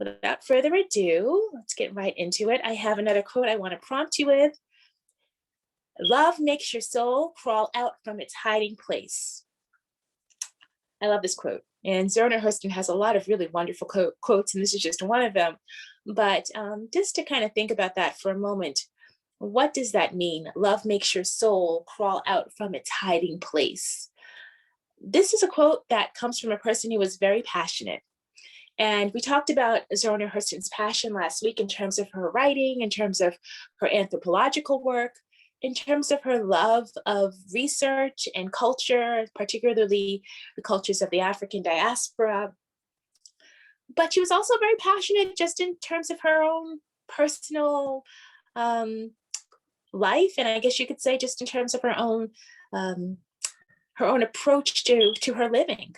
without further ado, let's get right into it. I have another quote I want to prompt you with. Love makes your soul crawl out from its hiding place. I love this quote. And Zora Hurston has a lot of really wonderful quotes, and this is just one of them. But just to kind of think about that for a moment, what does that mean? Love makes your soul crawl out from its hiding place. This is a quote that comes from a person who was very passionate. And we talked about Zora Hurston's passion last week in terms of her writing, in terms of her anthropological work, in terms of her love of research and culture, particularly the cultures of the African diaspora. But she was also very passionate just in terms of her own personal life. And I guess you could say just in terms of her own approach to her living.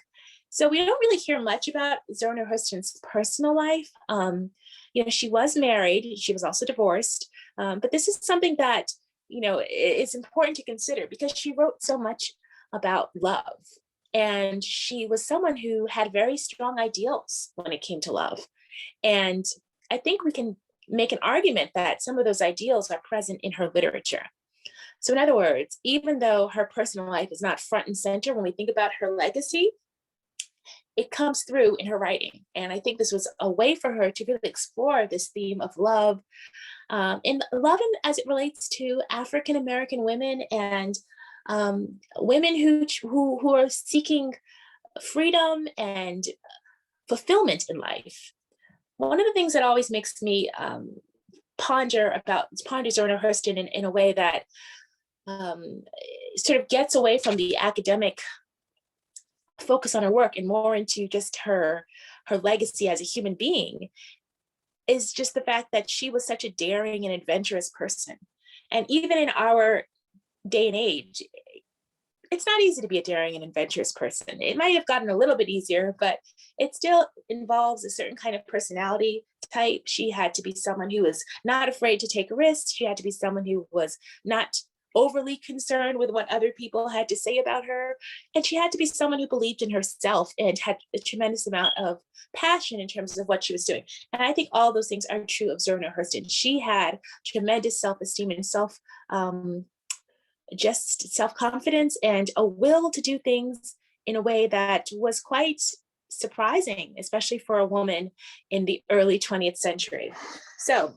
So we don't really hear much about Zora Hurston's personal life. She was married, she was also divorced, but this is something that, it's important to consider because she wrote so much about love. And she was someone who had very strong ideals when it came to love. And I think we can make an argument that some of those ideals are present in her literature. So in other words, even though her personal life is not front and center when we think about her legacy, it comes through in her writing. And I think this was a way for her to really explore this theme of love, and love as it relates to African-American women and women who are seeking freedom and fulfillment in life. One of the things that always makes me ponder Zora Hurston in a way that sort of gets away from the academic focus on her work and more into just her legacy as a human being is just the fact that she was such a daring and adventurous person. And even in our day and age, it's not easy to be a daring and adventurous person. It might have gotten a little bit easier, but it still involves a certain kind of personality type. She had to be someone who was not afraid to take risks. She had to be someone who was not overly concerned with what other people had to say about her. And she had to be someone who believed in herself and had a tremendous amount of passion in terms of what she was doing. And I think all those things are true of Zora Hurston. She had tremendous self-esteem and self-confidence and a will to do things in a way that was quite surprising, especially for a woman in the early 20th century. So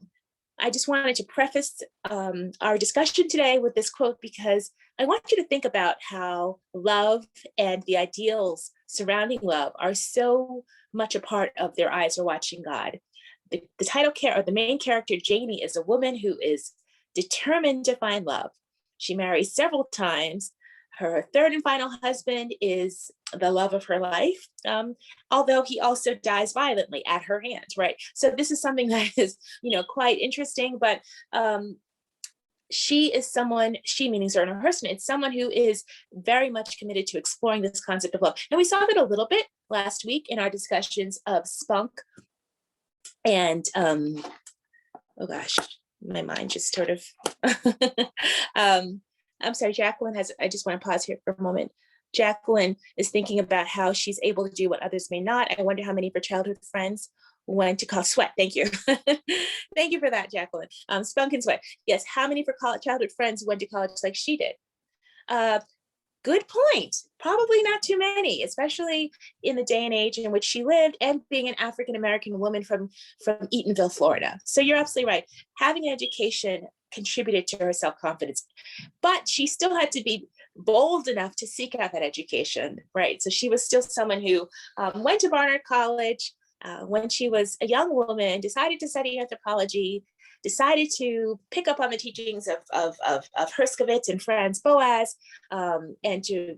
I just wanted to preface our discussion today with this quote because I want you to think about how love and the ideals surrounding love are so much a part of Their Eyes Are Watching God. The main character, Janie, is a woman who is determined to find love. She marries several times. Her third and final husband is the love of her life, although he also dies violently at her hands, right? So this is something that is, quite interesting, but she meaning Zora Hurston, it's someone who is very much committed to exploring this concept of love. And we saw that a little bit last week in our discussions of spunk and, oh gosh, my mind just sort of, I'm sorry, Jacqueline I just want to pause here for a moment. Jacqueline is thinking about how she's able to do what others may not. I wonder how many of her childhood friends went to college. Sweat, thank you. Thank you for that, Jacqueline. Spunk and sweat. Yes, how many of her childhood friends went to college like she did? Good point. Probably not too many, especially in the day and age in which she lived and being an African-American woman from Eatonville, Florida. So you're absolutely right. Having an education contributed to her self-confidence, but she still had to be bold enough to seek out that education, right? So she was still someone who went to Barnard College when she was a young woman, decided to study anthropology, decided to pick up on the teachings of Herskovits and Franz Boas, and to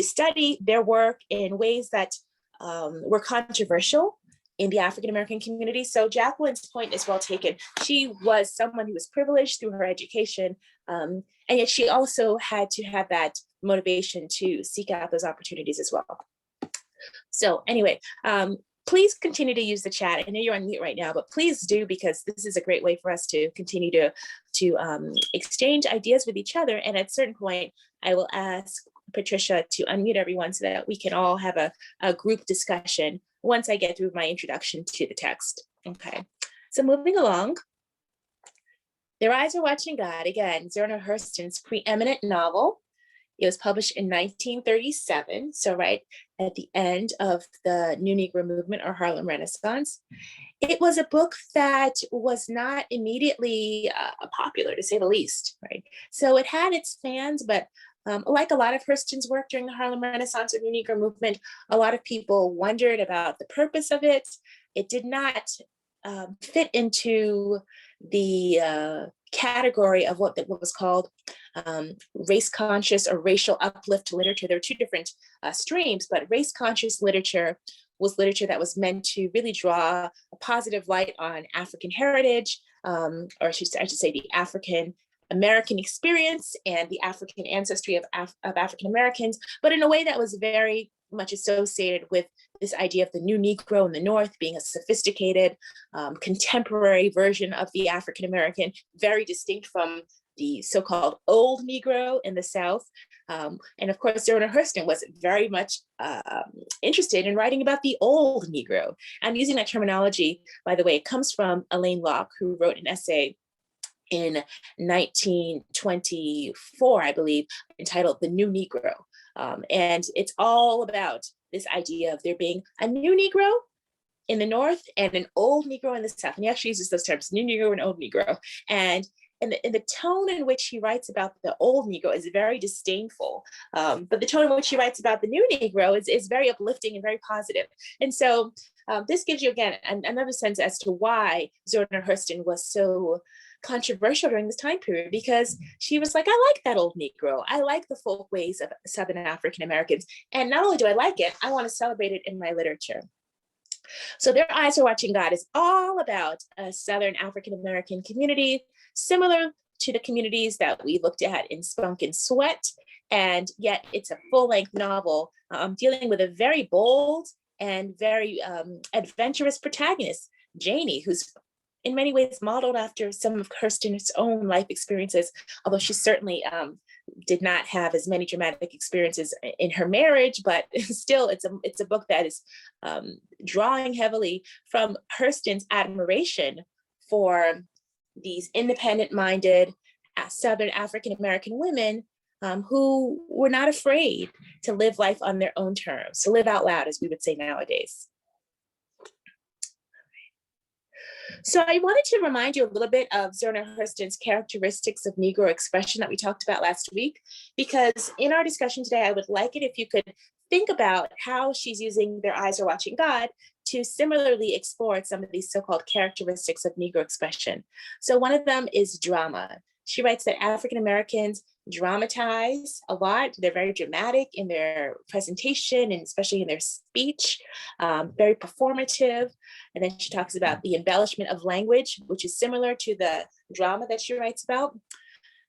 study their work in ways that were controversial in the African-American community. So Jacqueline's point is well taken. She was someone who was privileged through her education, and yet she also had to have that motivation to seek out those opportunities as well. So anyway, please continue to use the chat. I know you're on mute right now, but please do, because this is a great way for us to continue to exchange ideas with each other. And at a certain point, I will ask Patricia to unmute everyone so that we can all have a group discussion once I get through my introduction to the text. Okay, so moving along, Their Eyes Are Watching God, again, Zora Hurston's preeminent novel. It was published in 1937, so right at the end of the New Negro movement or Harlem Renaissance. It was a book that was not immediately popular, to say the least, right? So it had its fans, but like a lot of Hurston's work during the Harlem Renaissance or New Negro movement, a lot of people wondered about the purpose of it. It did not fit into the category of what was called race conscious or racial uplift literature. There are two different streams, but race conscious literature was literature that was meant to really draw a positive light on African heritage, or I should say the African American experience and the African ancestry of African Americans, but in a way that was very much associated with this idea of the new Negro in the North being a sophisticated, contemporary version of the African American, very distinct from the so-called old Negro in the South. And of course, Zora Hurston was very much interested in writing about the old Negro. I'm using that terminology, by the way, it comes from Elaine Locke, who wrote an essay in 1924, I believe, entitled The New Negro. And it's all about this idea of there being a new Negro in the North and an old Negro in the South. And he actually uses those terms, new Negro and old Negro. And the tone in which he writes about the old Negro is very disdainful. But the tone in which he writes about the new Negro is very uplifting and very positive. And so this gives you, again, another sense as to why Zora Hurston was so controversial during this time period, because she was like, I like that old Negro. I like the folk ways of Southern African Americans. And not only do I like it, I want to celebrate it in my literature. So Their Eyes Are Watching God is all about a Southern African American community, similar to the communities that we looked at in Spunk and Sweat. And yet it's a full-length novel dealing with a very bold and very adventurous protagonist, Janie, who's in many ways modeled after some of Hurston's own life experiences, although she certainly did not have as many dramatic experiences in her marriage, but still it's a book that is drawing heavily from Hurston's admiration for these independent-minded Southern African American women who were not afraid to live life on their own terms, to live out loud, as we would say nowadays. So I wanted to remind you a little bit of Zora Hurston's characteristics of Negro expression that we talked about last week, because in our discussion today, I would like it if you could think about how she's using Their Eyes Are Watching God to similarly explore some of these so-called characteristics of Negro expression. So one of them is drama. She writes that African Americans dramatize a lot. They're very dramatic in their presentation and especially in their speech, very performative. And then she talks about the embellishment of language, which is similar to the drama that she writes about.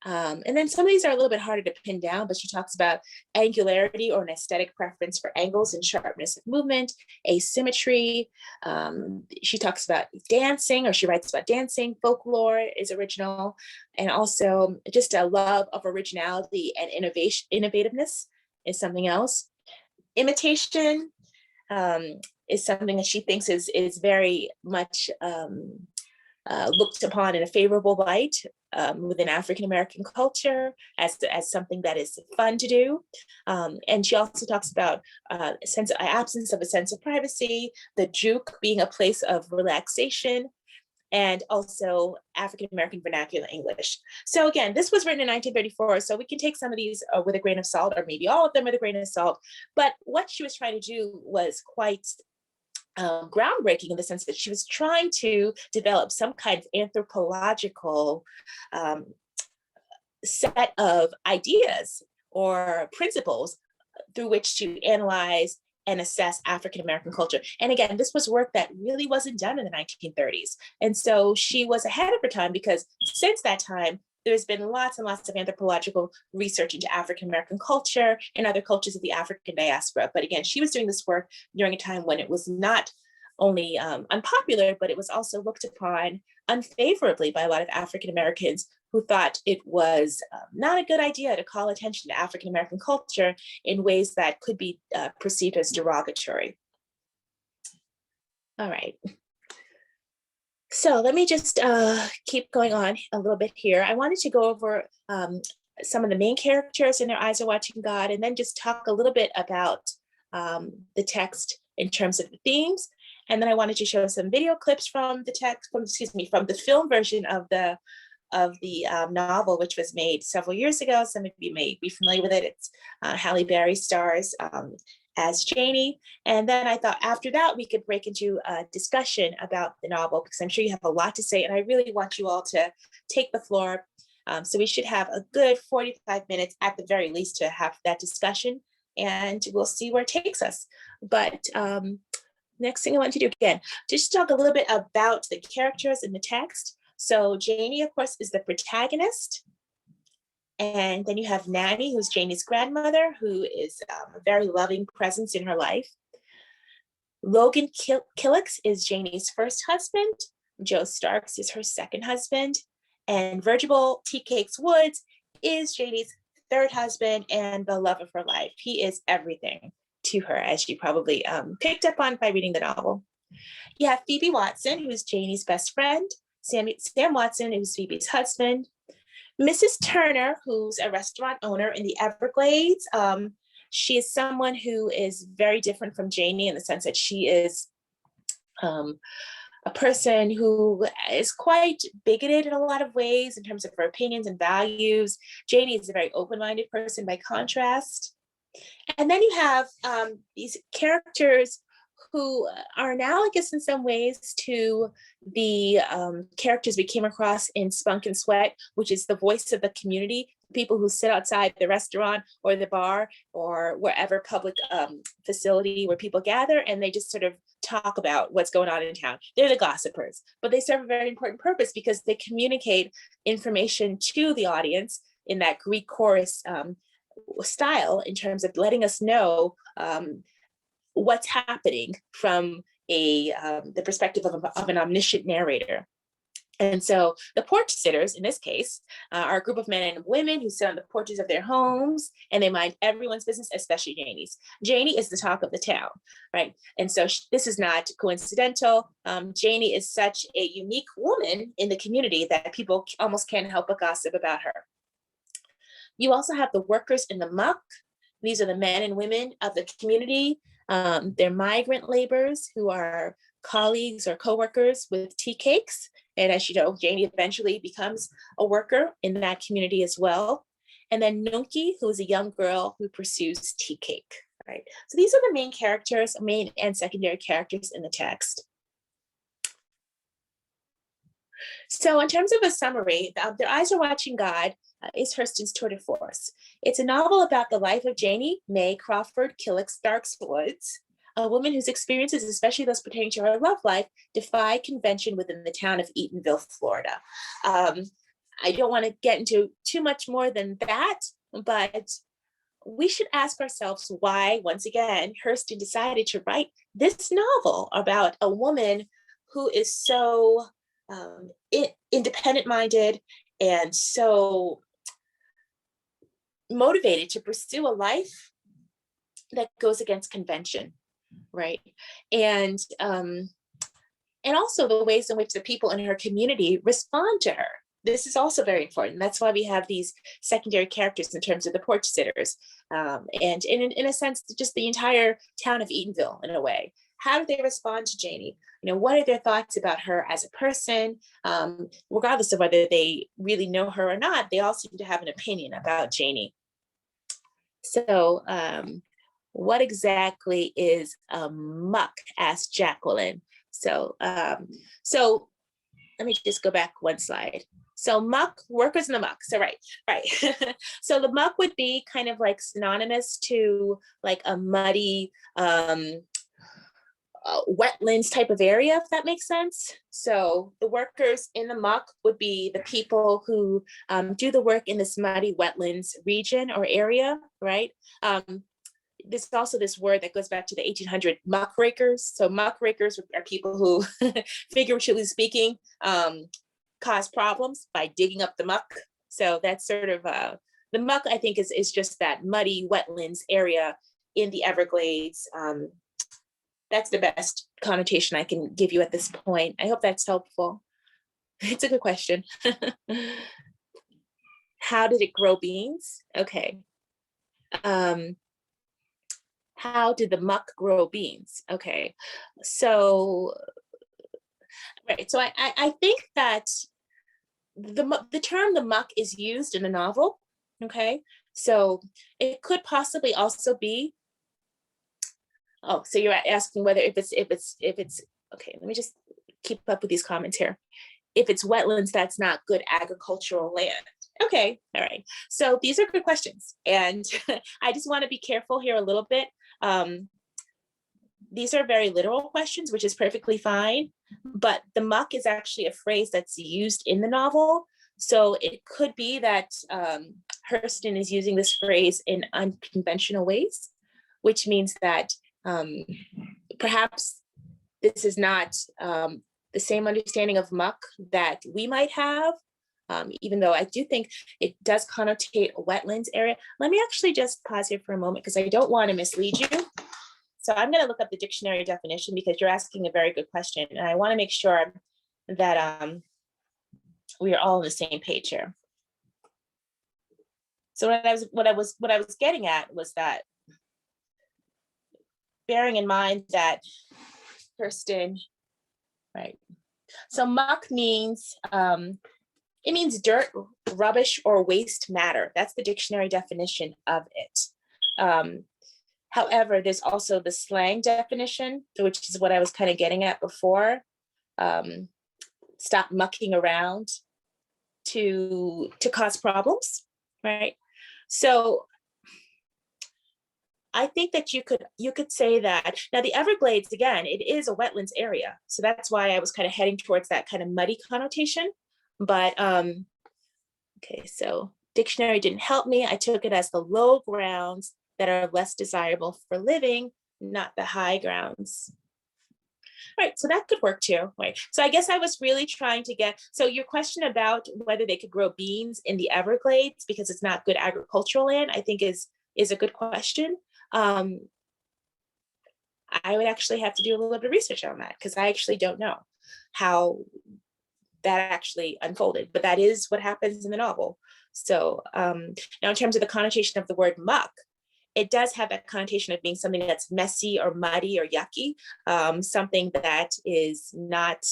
And then some of these are a little bit harder to pin down, but she talks about angularity or an aesthetic preference for angles and sharpness of movement, asymmetry. She talks about dancing, or she writes about dancing, folklore is original, and also just a love of originality and innovativeness is something else. Imitation is something that she thinks is very much looked upon in a favorable light within African American culture as something that is fun to do. And she also talks about absence of a sense of privacy, the juke being a place of relaxation, and also African American vernacular English. So again, this was written in 1934, so we can take some of these with a grain of salt, or maybe all of them with a grain of salt. But what she was trying to do was quite groundbreaking in the sense that she was trying to develop some kind of anthropological set of ideas or principles through which to analyze and assess African American culture. And again, this was work that really wasn't done in the 1930s. And so she was ahead of her time, because since that time, there's been lots and lots of anthropological research into African American culture and other cultures of the African diaspora. But again, she was doing this work during a time when it was not only unpopular, but it was also looked upon unfavorably by a lot of African Americans who thought it was not a good idea to call attention to African American culture in ways that could be perceived as derogatory. All right. So let me just keep going on a little bit here. I wanted to go over some of the main characters in Their Eyes Are Watching God, and then just talk a little bit about the text in terms of the themes. And then I wanted to show some video clips from the text, from the film version of the novel, which was made several years ago. Some of you may be familiar with it. It's Halle Berry stars as Janie. And then I thought after that, we could break into a discussion about the novel, because I'm sure you have a lot to say, and I really want you all to take the floor. So we should have a good 45 minutes at the very least to have that discussion, and we'll see where it takes us. But next thing I want to do again, just talk a little bit about the characters in the text. So Janie, of course, is the protagonist. And then you have Nanny, who's Janie's grandmother, who is a very loving presence in her life. Logan Killix is Janie's first husband. Joe Starks is her second husband. And Virgil Tea Cakes Woods is Janie's third husband and the love of her life. He is everything to her, as you probably picked up on by reading the novel. You have Phoebe Watson, who is Janie's best friend. Sam Watson, who's Phoebe's husband. Mrs. Turner, who's a restaurant owner in the Everglades. She is someone who is very different from Janie in the sense that she is a person who is quite bigoted in a lot of ways in terms of her opinions and values. Janie is a very open-minded person by contrast. And then you have these characters who are analogous in some ways to the characters we came across in Spunk and Sweat, which is the voice of the community, people who sit outside the restaurant or the bar or wherever public facility where people gather, and they just sort of talk about what's going on in town. They're the gossipers, but they serve a very important purpose because they communicate information to the audience in that Greek chorus style, in terms of letting us know what's happening from the perspective of an omniscient narrator. And so the porch sitters, in this case, are a group of men and women who sit on the porches of their homes, and they mind everyone's business, especially Janie's. Janie is the talk of the town, right? And so this is not coincidental. Janie is such a unique woman in the community that people almost can't help but gossip about her. You also have the workers in the muck. These are the men and women of the community. They're migrant laborers who are colleagues or co-workers with tea cakes. And as you know, Janie eventually becomes a worker in that community as well. And then Nunki, who is a young girl who pursues tea cake, right? So these are the main characters, main and secondary characters in the text. So in terms of a summary, Their Eyes Are Watching God is Hurston's tour de force. It's a novel about the life of Janie May Crawford Killix Starks Woods, a woman whose experiences, especially those pertaining to her love life, defy convention within the town of Eatonville, Florida. I don't want to get into too much more than that, but we should ask ourselves why, once again, Hurston decided to write this novel about a woman who is so independent-minded and so motivated to pursue a life that goes against convention, right? And also the ways in which the people in her community respond to her. This is also very important. That's why we have these secondary characters in terms of the porch sitters, and in a sense, just the entire town of Eatonville in a way. How do they respond to Janie? You know, what are their thoughts about her as a person? Regardless of whether they really know her or not, they all seem to have an opinion about Janie. So what exactly is a muck? Asked Jacqueline. So let me just go back one slide. So muck, workers in the muck. So right. So the muck would be kind of like synonymous to like a muddy, wetlands type of area, if that makes sense. So the workers in the muck would be the people who do the work in this muddy wetlands region or area, right? There's also this word that goes back to the 1800 muckrakers. So muckrakers are people who, figuratively speaking, cause problems by digging up the muck. So that's sort of, the muck, I think, is just that muddy wetlands area in the Everglades, that's the best connotation I can give you at this point. I hope that's helpful. It's a good question. How did it grow beans? Okay. How did the muck grow beans? Okay. So, right. So I think that the term the muck is used in the novel. Okay. So it could possibly also be, oh, so you're asking whether if it's okay, let me just keep up with these comments here. If it's wetlands, that's not good agricultural land. Okay, all right. So these are good questions. And I just want to be careful here a little bit. These are very literal questions, which is perfectly fine. But the muck is actually a phrase that's used in the novel. So it could be that Hurston is using this phrase in unconventional ways, which means that perhaps this is not the same understanding of muck that we might have, even though I do think it does connotate a wetlands area. Let me actually just pause here for a moment because I don't want to mislead you. So I'm going to look up the dictionary definition because you're asking a very good question, and I want to make sure that we are all on the same page here. So what I was getting at was that, bearing in mind that Hurston, right? So muck means it means dirt, rubbish, or waste matter. That's the dictionary definition of it. However, there's also the slang definition, which is what I was kind of getting at before. Stop mucking around to cause problems, right? So I think that you could say that now the Everglades, again, it is a wetlands area. So that's why I was kind of heading towards that kind of muddy connotation. But okay, so dictionary didn't help me. I took it as the low grounds that are less desirable for living, not the high grounds. Right, so that could work too, right? So I guess I was really trying to get, so your question about whether they could grow beans in the Everglades because it's not good agricultural land, I think is a good question. I would actually have to do a little bit of research on that because I actually don't know how that actually unfolded, but that is what happens in the novel. So now in terms of the connotation of the word muck, it does have that connotation of being something that's messy or muddy or yucky, something that is not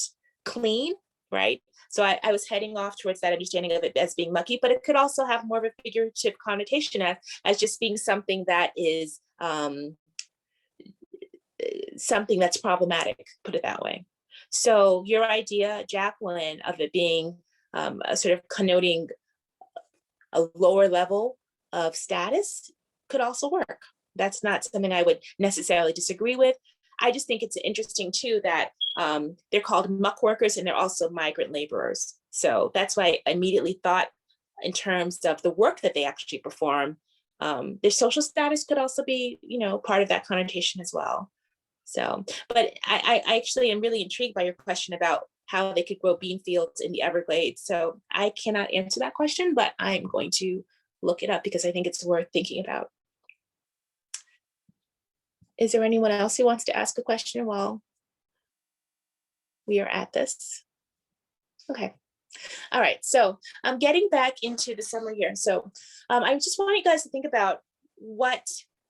clean, right? So I was heading off towards that understanding of it as being mucky, but it could also have more of a figurative connotation as just being something that is something that's problematic, put it that way. So your idea, Jacqueline, of it being a sort of connoting a lower level of status could also work. That's not something I would necessarily disagree with. I just think it's interesting too that they're called muck workers and they're also migrant laborers. So that's why I immediately thought in terms of the work that they actually perform. Their social status could also be, part of that connotation as well. So, but I actually am really intrigued by your question about how they could grow bean fields in the Everglades. So I cannot answer that question, but I'm going to look it up because I think it's worth thinking about. Is there anyone else who wants to ask a question while we are at this? Okay. All right. So I'm getting back into the summary here. So I just want you guys to think about what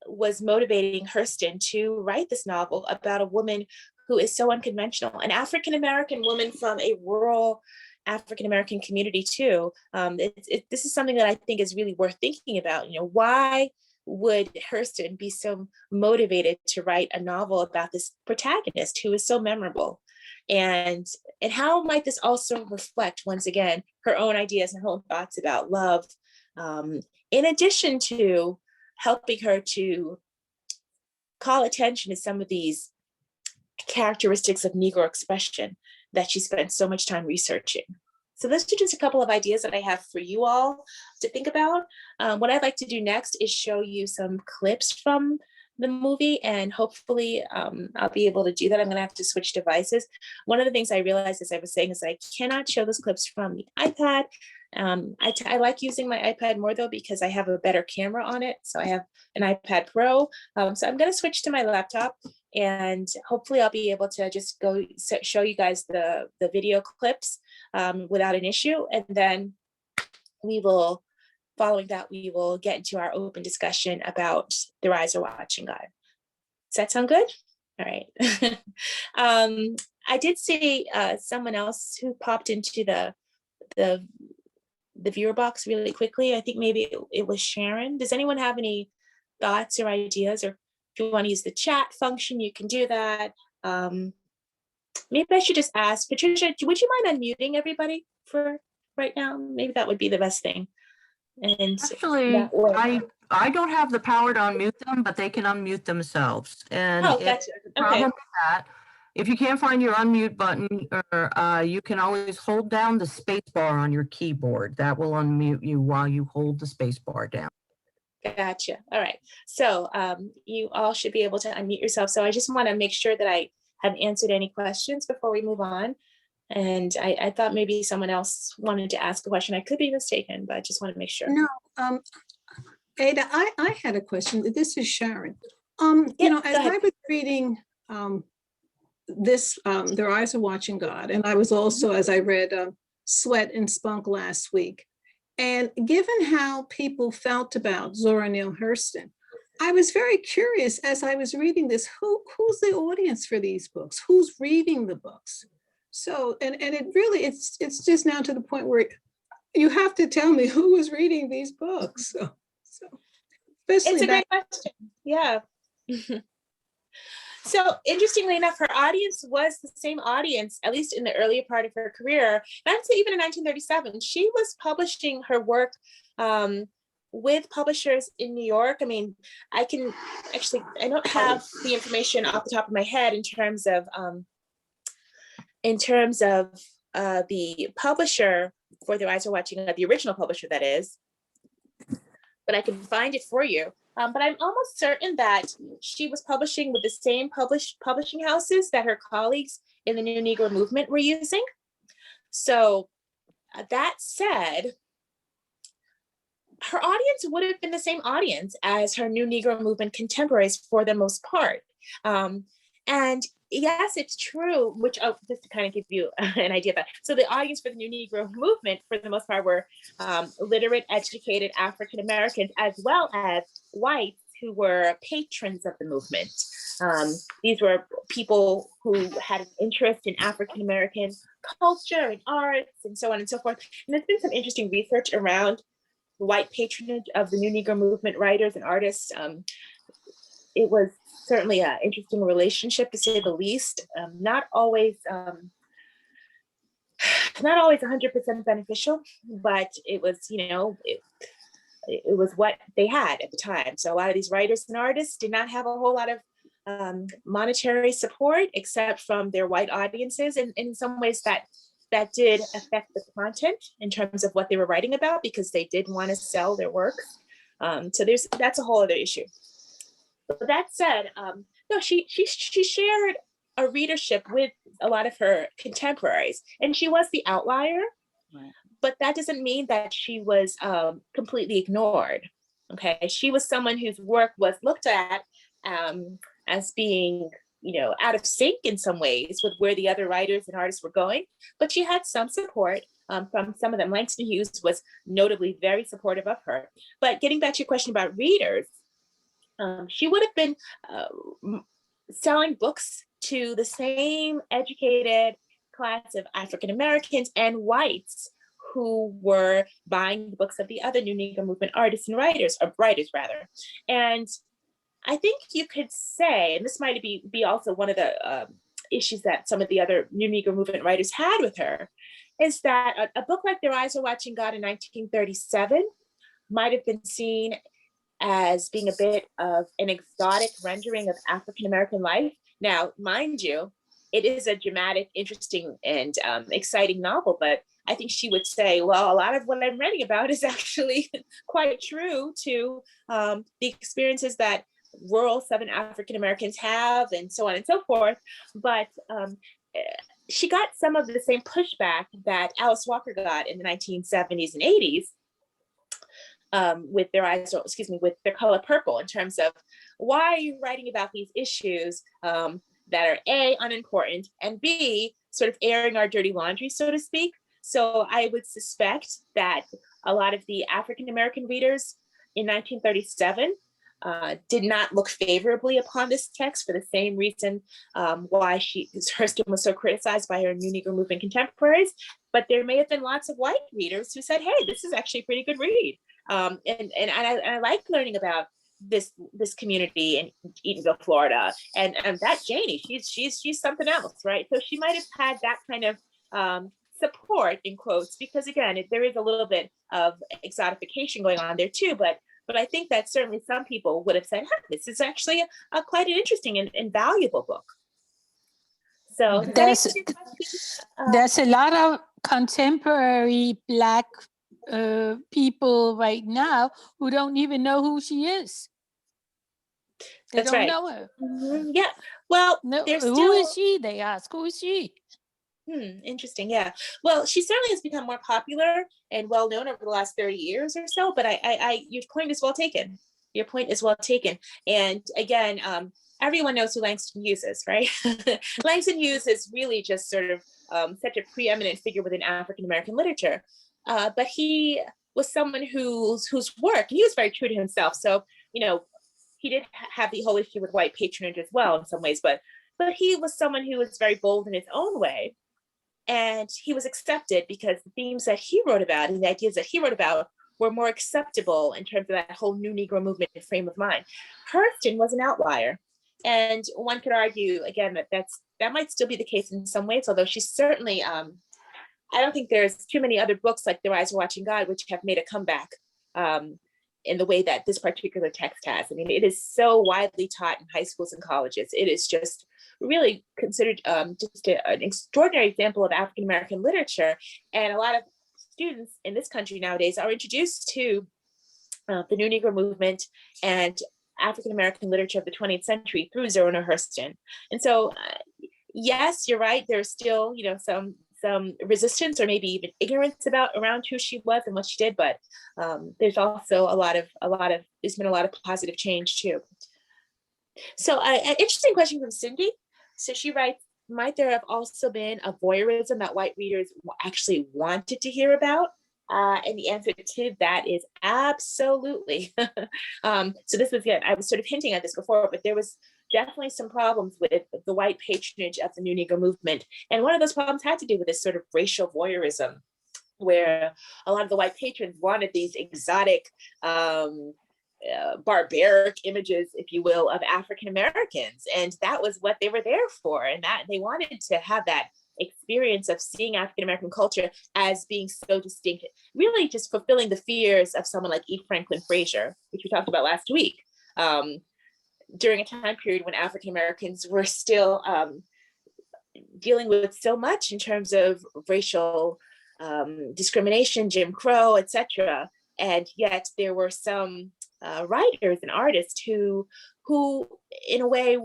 was motivating Hurston to write this novel about a woman who is so unconventional, an African-American woman from a rural African-American community too. This is something that I think is really worth thinking about. Why would Hurston be so motivated to write a novel about this protagonist who is so memorable? And how might this also reflect, once again, her own ideas and her own thoughts about love, in addition to helping her to call attention to some of these characteristics of Negro expression that she spent so much time researching. So those are just a couple of ideas that I have for you all to think about. What I'd like to do next is show you some clips from the movie, and hopefully I'll be able to do that. I'm gonna have to switch devices. One of the things I realized, as I was saying, is I cannot show those clips from the iPad. I like using my iPad more though, because I have a better camera on it. So I have an iPad Pro. So I'm gonna switch to my laptop. And hopefully I'll be able to just go show you guys the video clips without an issue. And then following that, we will get into our open discussion about Their Eyes Are Watching God. Does that sound good? All right. I did see someone else who popped into the viewer box really quickly. I think maybe it was Sharon. Does anyone have any thoughts or ideas? Or if you want to use the chat function, you can do that. Maybe I should just ask Patricia, would you mind unmuting everybody for right now? Maybe that would be the best thing. And actually, I don't have the power to unmute them, but they can unmute themselves. And gotcha. the problem with that, if you can't find your unmute button, or you can always hold down the space bar on your keyboard. That will unmute you while you hold the space bar down. Gotcha. All right. So you all should be able to unmute yourself. So I just want to make sure that I have answered any questions before we move on. And I thought maybe someone else wanted to ask a question. I could be mistaken, but I just want to make sure. No, Ada, I had a question. This is Sharon. You know, as I was reading Their Eyes Are Watching God, and I was also, as I read Sweat and Spunk last week, and given how people felt about Zora Neale Hurston, I was very curious as I was reading this, who's the audience for these books? Who's reading the books? So, and it really, it's just now to the point where you have to tell me who was reading these books. So especially it's a great question. Yeah. So interestingly enough, her audience was the same audience, at least in the earlier part of her career. And I'd say even in 1937, she was publishing her work with publishers in New York. I mean, I don't have the information off the top of my head in terms of the publisher for Their Eyes Are Watching, the original publisher that is, but I can find it for you. But I'm almost certain that she was publishing with the same publishing houses that her colleagues in the New Negro movement were using. So that said, her audience would have been the same audience as her New Negro movement contemporaries for the most part. And yes, it's true, which just to kind of give you an idea of that. So the audience for the New Negro movement, for the most part, were literate, educated African Americans, as well as whites who were patrons of the movement. These were people who had an interest in African American culture and arts and so on and so forth. And there's been some interesting research around the white patronage of the New Negro movement writers and artists. It was certainly an interesting relationship, to say the least. Not always 100% beneficial, but it was, it was what they had at the time. So a lot of these writers and artists did not have a whole lot of monetary support, except from their white audiences, and in some ways that did affect the content in terms of what they were writing about, because they did want to sell their work. So that's a whole other issue. But that said, no, she shared a readership with a lot of her contemporaries, and she was the outlier. Right. But that doesn't mean that she was completely ignored. Okay, she was someone whose work was looked at as being, out of sync in some ways with where the other writers and artists were going. But she had some support from some of them. Langston Hughes was notably very supportive of her. But getting back to your question about readers, she would have been selling books to the same educated class of African Americans and whites who were buying the books of the other New Negro movement artists and writers rather. And I think you could say, and this might be also one of the issues that some of the other New Negro movement writers had with her, is that a book like Their Eyes Are Watching God in 1937 might have been seen as being a bit of an exotic rendering of African American life. Now, mind you, it is a dramatic, interesting, and exciting novel, but I think she would say, well, a lot of what I'm writing about is actually quite true to the experiences that rural Southern African Americans have, and so on and so forth. But she got some of the same pushback that Alice Walker got in the 1970s and 80s, with their eyes, or excuse me, with their color purple, in terms of why are you writing about these issues that are A, unimportant, and B, sort of airing our dirty laundry, so to speak. So I would suspect that a lot of the African-American readers in 1937 did not look favorably upon this text for the same reason why Hurston was so criticized by her New Negro Movement contemporaries. But there may have been lots of white readers who said, hey, this is actually a pretty good read. And I like learning about this community in Eatonville, Florida, and that Janie, she's something else, right? So she might have had that kind of support, in quotes, because again, there is a little bit of exotification going on there too, but I think that certainly some people would have said, this is actually a quite an interesting and valuable book. So there's a lot of contemporary Black people right now who don't even know who she is. They That's don't right. know her. Mm-hmm. Yeah. Well, No, there's who still... is she? They ask, who is she? Interesting. Yeah. Well, she certainly has become more popular and well known over the last 30 years or so. But your point is well taken. Your point is well taken. And again, everyone knows who Langston Hughes is, right? Langston Hughes is really just sort of such a preeminent figure within African American literature. But he was someone whose work, he was very true to himself. So, he did have the whole issue with white patronage as well in some ways, but he was someone who was very bold in his own way. And he was accepted because the themes that he wrote about and the ideas that he wrote about were more acceptable in terms of that whole New Negro movement and frame of mind. Hurston was an outlier. And one could argue, again, that might still be the case in some ways, although she's certainly, I don't think there's too many other books like The Rise of Watching God, which have made a comeback in the way that this particular text has. I mean, it is so widely taught in high schools and colleges. It is just really considered just an extraordinary example of African-American literature. And a lot of students in this country nowadays are introduced to the New Negro movement and African-American literature of the 20th century through Zora Hurston. And so, yes, you're right. There's still, some resistance or maybe even ignorance around who she was and what she did, but there's also there's been a lot of positive change too. So an interesting question from Cindy. So she writes, might there have also been a voyeurism that white readers actually wanted to hear about? And the answer to that is absolutely. So this was, again, I was sort of hinting at this before, but there was definitely some problems with the white patronage of the New Negro movement. And one of those problems had to do with this sort of racial voyeurism, where a lot of the white patrons wanted these exotic, barbaric images, if you will, of African Americans. And that was what they were there for. And that they wanted to have that experience of seeing African American culture as being so distinct, really just fulfilling the fears of someone like E. Franklin Frazier, which we talked about last week, during a time period when African Americans were still dealing with so much in terms of racial discrimination, Jim Crow, etc. And yet there were some writers and artists who in a way,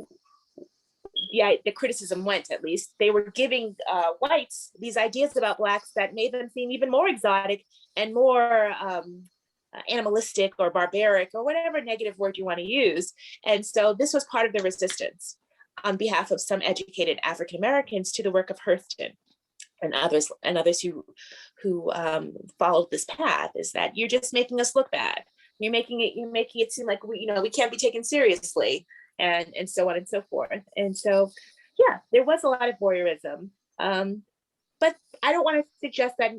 the criticism went, at least, they were giving whites these ideas about Blacks that made them seem even more exotic and more animalistic or barbaric or whatever negative word you want to use. And so this was part of the resistance on behalf of some educated African Americans to the work of Hurston and others who followed this path, is that you're just making us look bad. You're making it seem like we can't be taken seriously, and so on and so forth. And so, yeah, there was a lot of voyeurism. But I don't want to suggest that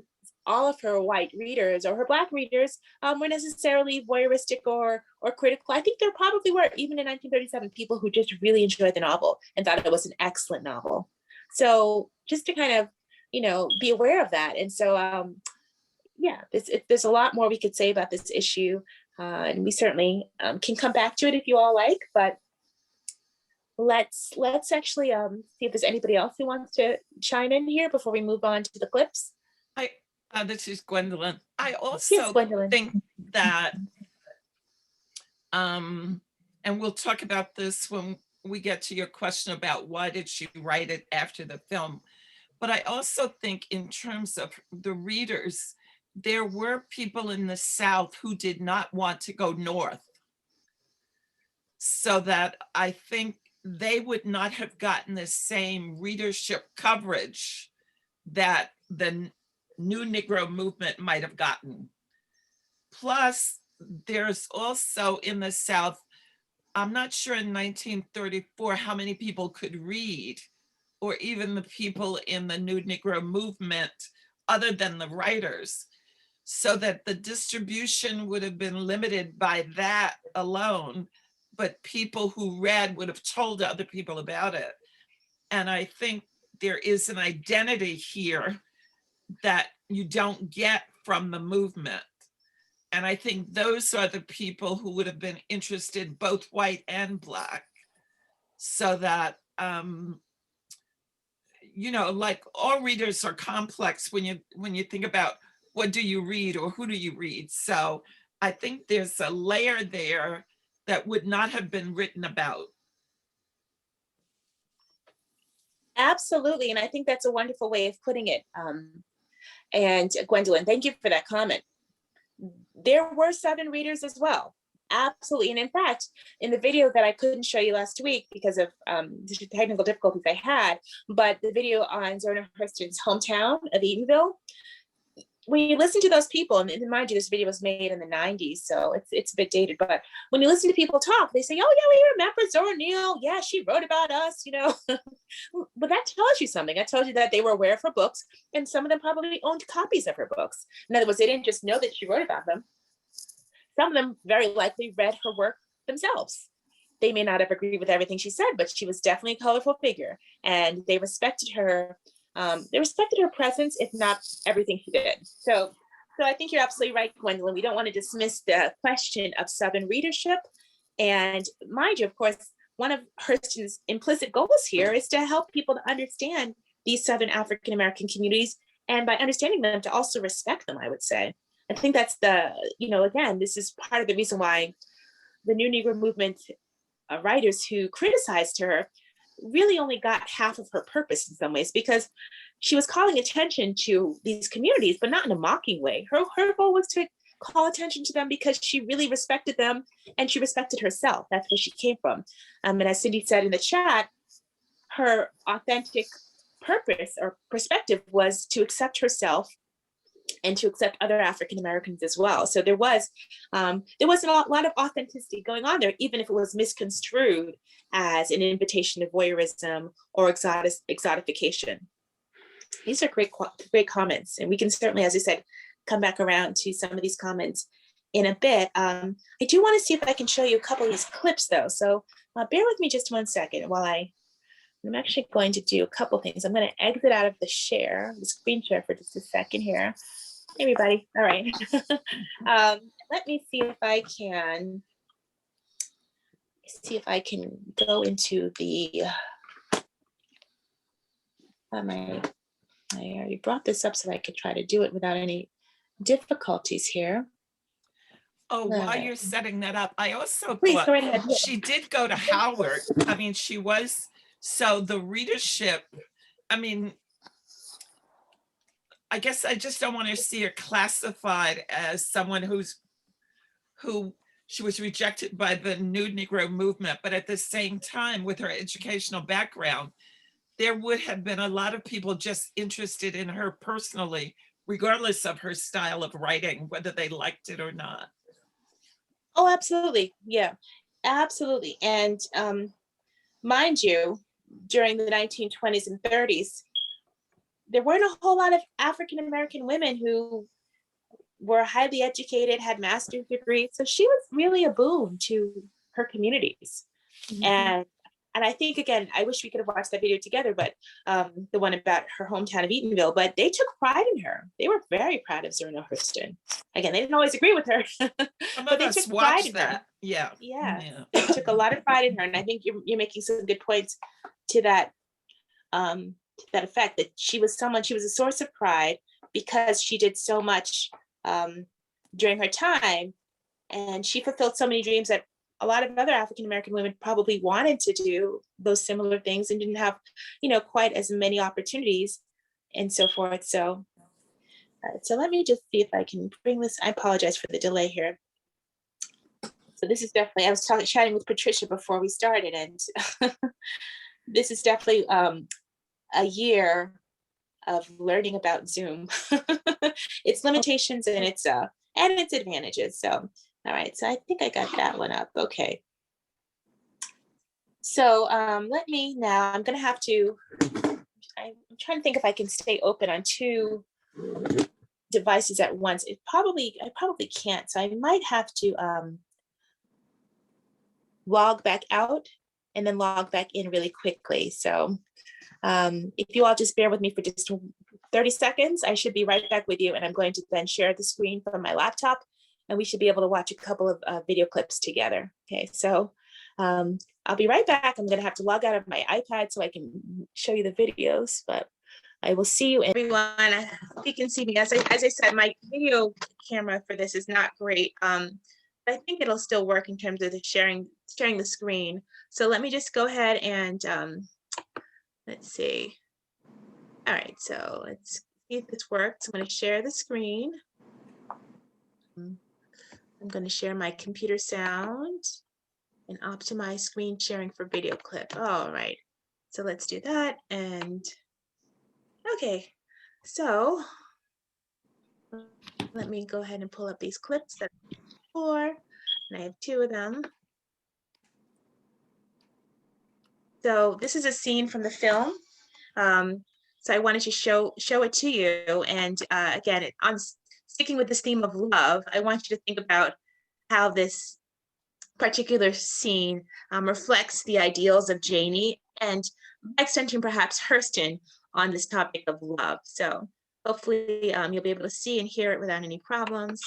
all of her white readers or her Black readers were necessarily voyeuristic or critical. I think there probably were, even in 1937, people who just really enjoyed the novel and thought it was an excellent novel. So just to kind of, be aware of that. And so, there's a lot more we could say about this issue. And we certainly can come back to it if you all like, but let's actually see if there's anybody else who wants to chime in here before we move on to the clips. This is Gwendolyn. I also Yes, Gwendolyn. think that, and we'll talk about this when we get to your question about why did she write it after the film, but I also think in terms of the readers there were people in the South who did not want to go north. So that I think they would not have gotten the same readership coverage that the New Negro movement might have gotten. Plus, there's also in the South, I'm not sure in 1934 how many people could read, or even the people in the New Negro movement, other than the writers, so that the distribution would have been limited by that alone, but people who read would have told other people about it. And I think there is an identity here that you don't get from the movement. And I think those are the people who would have been interested, both white and Black, so that, you know, like all readers are complex when you think about what do you read or who do you read. So I think there's a layer there that would not have been written about. Absolutely. And I think that's a wonderful way of putting it. And Gwendolyn, thank you for that comment. There were Southern readers as well. Absolutely. And in fact, in the video that I couldn't show you last week because of the technical difficulties I had, but the video on Zora Hurston's hometown of Eatonville, when you listen to those people, and mind you, this video was made in the 90s, so it's a bit dated, but when you listen to people talk, they say, oh yeah, we remember Zora Neale. Yeah, she wrote about us, you know. But that tells you something. That tells you that they were aware of her books, and some of them probably owned copies of her books. In other words, they didn't just know that she wrote about them. Some of them very likely read her work themselves. They may not have agreed with everything she said, but she was definitely a colorful figure, and they respected her. They respected her presence, if not everything she did. So I think you're absolutely right, Gwendolyn. We don't want to dismiss the question of Southern readership. And mind you, of course, one of Hurston's implicit goals here is to help people to understand these Southern African-American communities, and by understanding them, to also respect them, I would say. I think that's the, you know, again, this is part of the reason why the New Negro movement writers who criticized her really only got half of her purpose in some ways, because she was calling attention to these communities, but not in a mocking way. Her goal was to call attention to them because she really respected them, and she respected herself. That's where she came from. And as Cindy said in the chat, her authentic purpose or perspective was to accept herself and to accept other African Americans as well. So there was a lot of authenticity going on there, even if it was misconstrued as an invitation to voyeurism or exotification. These are great comments, and we can certainly, as I said, come back around to some of these comments in a bit. I do want to see if I can show you a couple of these clips though. So bear with me just 1 second while I'm actually going to do a couple things. I'm going to exit out of the screen share for just a second here. Hey, everybody. All right. Let me see if I can go into the, I already brought this up so I could try to do it without any difficulties here. Oh, while you're setting that up, I also Please thought go right ahead. she did go to Howard. I mean, she was, so the readership, I mean, I guess I just don't want to see her classified as someone who she was rejected by the New Negro movement, but at the same time, with her educational background, there would have been a lot of people just interested in her personally, regardless of her style of writing, whether they liked it or not. Oh, absolutely. Yeah, absolutely. And mind you, during the 1920s and 30s, there weren't a whole lot of African-American women who were highly educated, had master's degrees. So she was really a boon to her communities. Mm-hmm. And I think, again, I wish we could have watched that video together, but the one about her hometown of Eatonville, but they took pride in her. They were very proud of Zora Neale Hurston. Again, they didn't always agree with her, but they took pride in her. Yeah. They took a lot of pride in her. And I think you're making some good points to that effect, that she was a source of pride because she did so much during her time, and she fulfilled so many dreams that a lot of other African-American women probably wanted to do those similar things and didn't have, quite as many opportunities and so forth. So All right, so let me just see if I can bring this. I apologize for the delay here. So this is definitely, I was chatting with Patricia before we started, and this is definitely a year of learning about Zoom, its limitations and its advantages. So, all right, so I think I got that one up. Okay. So let me now, I'm gonna have to, I'm trying to think if I can stay open on 2 devices at once. I probably can't. So I might have to log back out and then log back in really quickly. So if you all just bear with me for just 30 seconds, I should be right back with you. And I'm going to then share the screen from my laptop, and we should be able to watch a couple of video clips together. Okay, so I'll be right back. I'm gonna have to log out of my iPad so I can show you the videos, but I will see you, everyone. I hope you can see me. As I said, my video camera for this is not great. But I think it'll still work in terms of the sharing the screen. So let me just go ahead and let's see. All right, so let's see if this works. I'm going to share the screen. I'm going to share my computer sound and optimize screen sharing for video clip. All right, so let's do that. And okay, so let me go ahead and pull up these clips that I have before, and I have 2 of them. So this is a scene from the film. So I wanted to show it to you. And again, on sticking with this theme of love, I want you to think about how this particular scene reflects the ideals of Janie, and by extension, perhaps Hurston, on this topic of love. So hopefully you'll be able to see and hear it without any problems.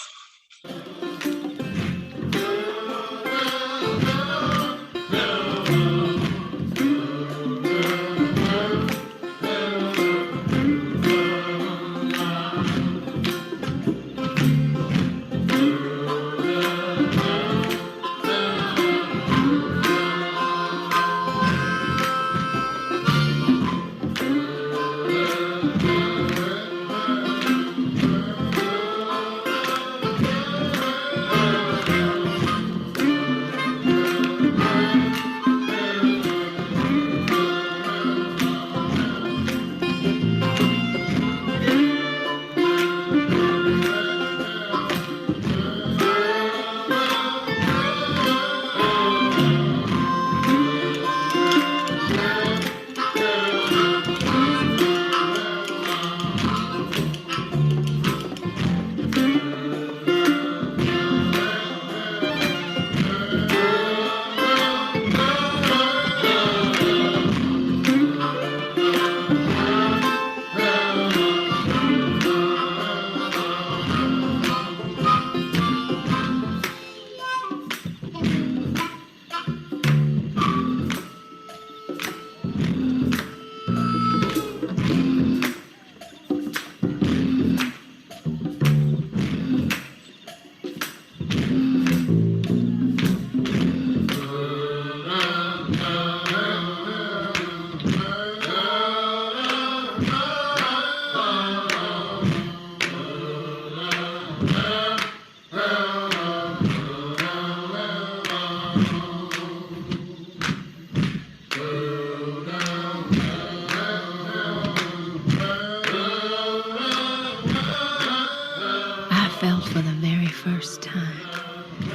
I felt for the very first time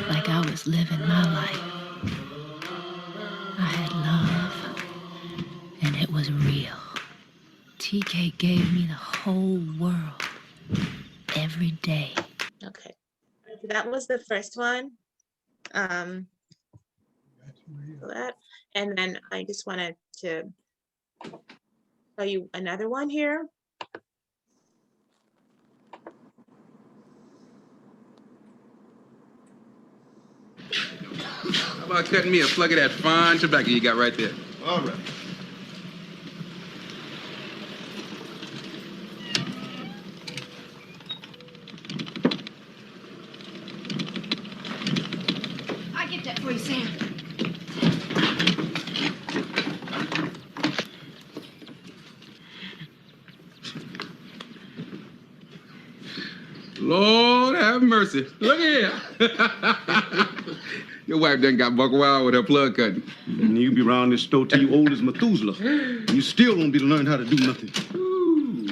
like I was living my life. I had love, and it was real. TK gave me the whole world every day. Okay, so that was the first one. That, and then I just wanted to show you another one here. How about cutting me a plug of that fine tobacco you got right there? All right. I get that for you, Sam. Lord have mercy. Look here. Your wife done got buck wild with her plug cutting. And you be around this store till you old as Methuselah. And you still won't be to learn how to do nothing. Ooh.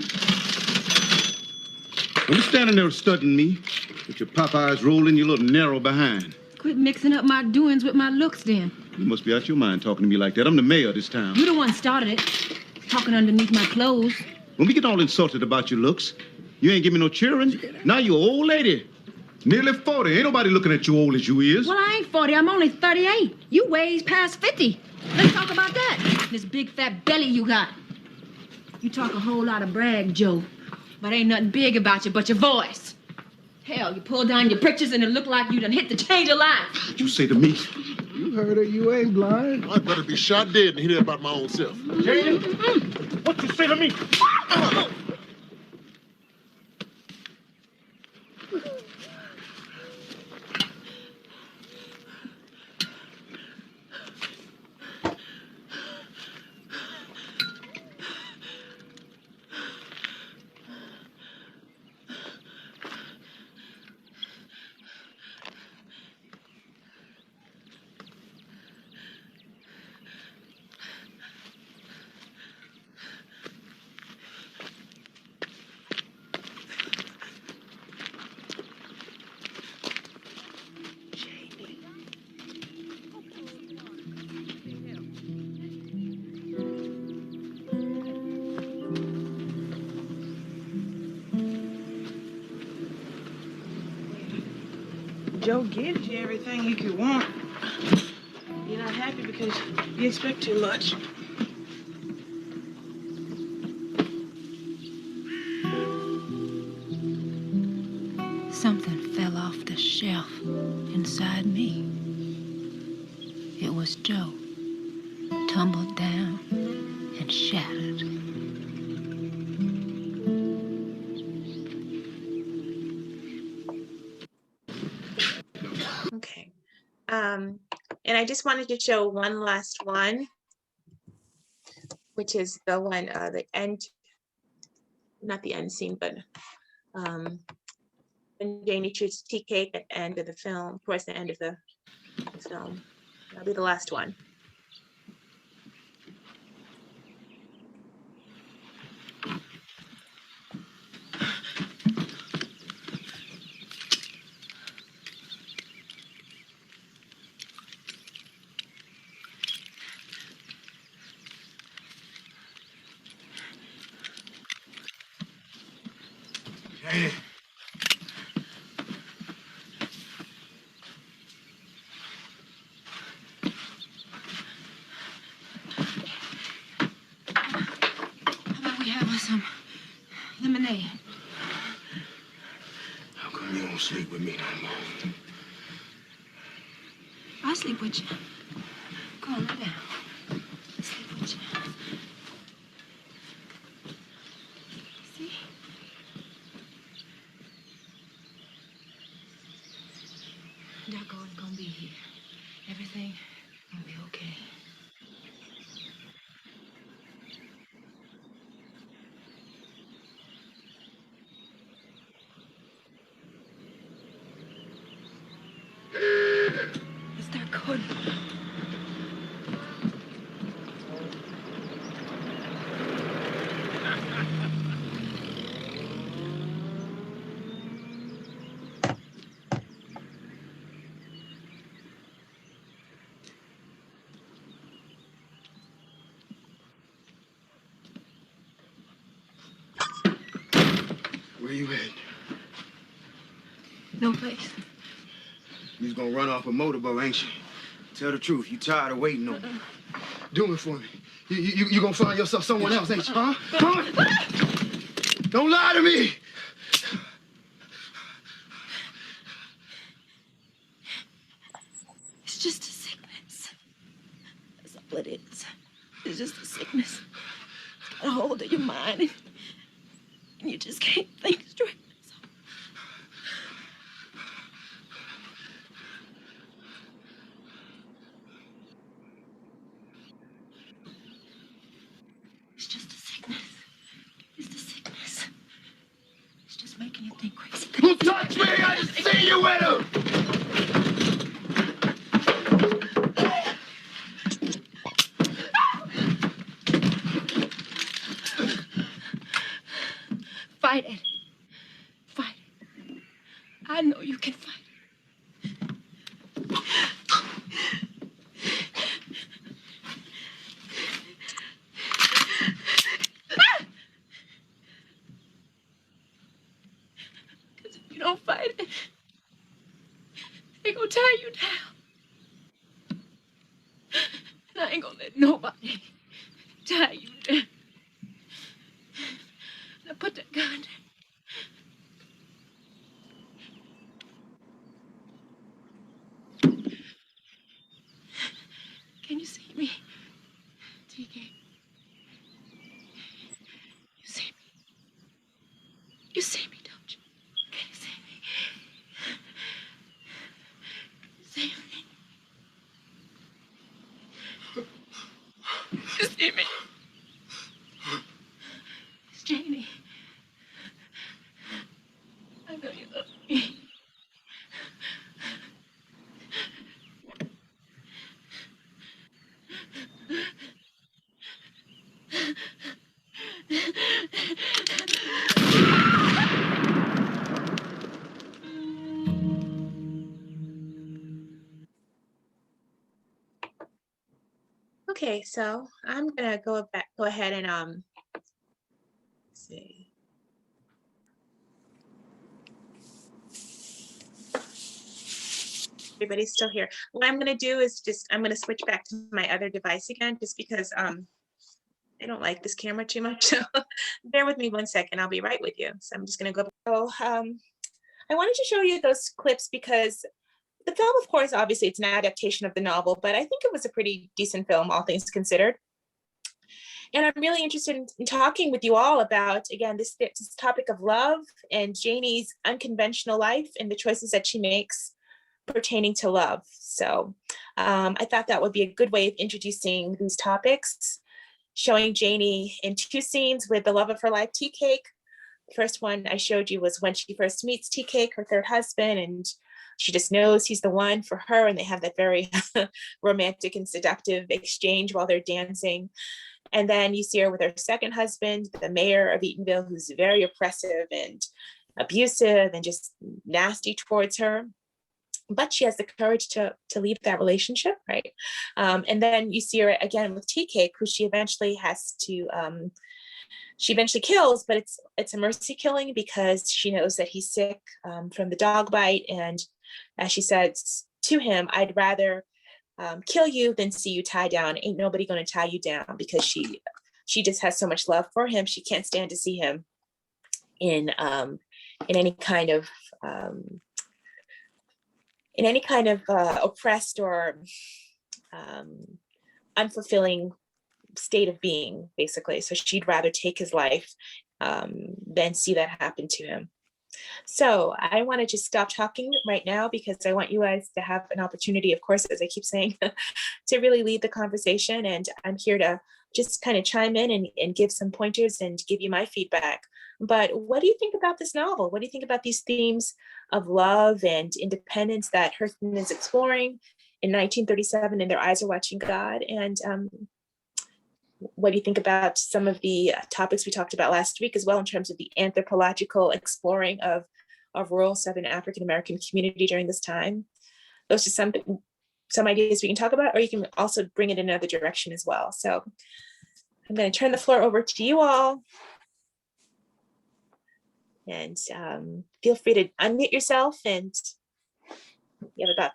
Don't be standing there studying me with your pop eyes rolling your little narrow behind. Quit mixing up my doings with my looks then. You must be out your mind talking to me like that. I'm the mayor this town. You the one started it, talking underneath my clothes. Don't be getting all insulted about your looks. You ain't give me no cheering. Now you an old lady. Nearly 40. Ain't nobody looking at you old as you is. Well, I ain't 40, I'm only 38. You ways past 50. Let's talk about that. This big fat belly you got. You talk a whole lot of brag, Joe, but ain't nothing big about you but your voice. Hell, you pull down your britches and it look like you done hit the change of life. You say to me, You heard her, you ain't blind. I better be shot dead than hear that about my own self. Jane, what you say to me? Joe gives you everything you could want. You're not happy because you expect too much. Something fell off the shelf inside me. It was Joe, tumbled down and shattered. Okay. And I just wanted to show one last one, which is the one, the end, not the end scene, but when Janie shoots tea cake at the end of the film, towards the end of the film. That'll be the last one. Hey. How about we have us some lemonade? How come you don't sleep with me no more? I'll sleep with you. Go on, lay down. I'll sleep with you. See? Doggone's gonna be here. Everything gonna be okay. It's that good. Where you at? No place. You's gonna run off a motorboat, ain't you? Tell the truth. You tired of waiting on me. Do it for me. You gonna find yourself someone else, ain't you? Huh? Huh? Don't lie to me. It's just a sickness. That's all it is. It's just a sickness. It's got a hold of your mind, and you just can't think straight. That's all. It's just a sickness. It's the sickness. It's just making making you think crazy. Who touched me? I just see you with him. Fight it. Fight it. I know you can fight it. Because if you don't fight it, they gonna tie you down. And I ain't gonna let nobody tie you down. Now put that gun down. Can you see me, TK? You see me? You see me, don't you? Can you see me? You see me? You see me? It's Janie. I know you love me. Okay, so I'm gonna go ahead and let's see. Everybody's still here. What I'm gonna do is I'm gonna switch back to my other device again, just because I don't like this camera too much. So bear with me 1 second. I'll be right with you. So I'm just gonna go. I wanted to show you those clips because the film, of course, obviously it's an adaptation of the novel, but I think it was a pretty decent film, all things considered. And I'm really interested in talking with you all about, again, this topic of love and Janie's unconventional life and the choices that she makes pertaining to love. So I thought that would be a good way of introducing these topics, showing Janie in 2 scenes with the love of her life, Tea Cake. The first one I showed you was when she first meets Tea Cake, her third husband, and she just knows he's the one for her, and they have that very romantic and seductive exchange while they're dancing. And then you see her with her second husband, the mayor of Eatonville, who's very oppressive and abusive and just nasty towards her. But she has the courage to leave that relationship, right? And then you see her again with Tea Cake, who she eventually has to, she eventually kills, but it's a mercy killing because she knows that he's sick from the dog bite. And as she says to him, I'd rather kill you than see you tie down. Ain't nobody gonna tie you down, because she just has so much love for him. She can't stand to see him in any kind of oppressed or unfulfilling state of being, basically. So she'd rather take his life than see that happen to him. So I want to just stop talking right now because I want you guys to have an opportunity, of course, as I keep saying, to really lead the conversation. And I'm here to just kind of chime in and give some pointers and give you my feedback. But what do you think about this novel? What do you think about these themes of love and independence that Hurston is exploring in 1937 in Their Eyes Are Watching God? And what do you think about some of the topics we talked about last week as well, in terms of the anthropological exploring of rural Southern African-American community during this time? Those are some ideas we can talk about, or you can also bring it in another direction as well. So I'm going to turn the floor over to you all. And feel free to unmute yourself, and you have about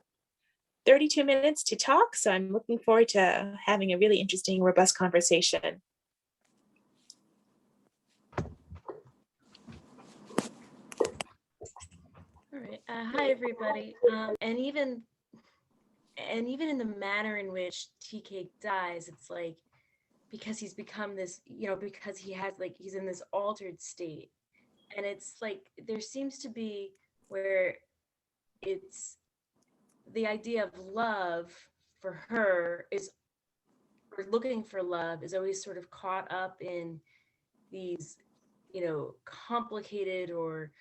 32 minutes to talk. So I'm looking forward to having a really interesting, robust conversation. All right. Hi, everybody. And even in the manner in which Tea Cake dies, it's like, because he's become this, because he's in this altered state. And it's like, there seems to be where it's the idea of love for her or looking for love is always sort of caught up in these, complicated or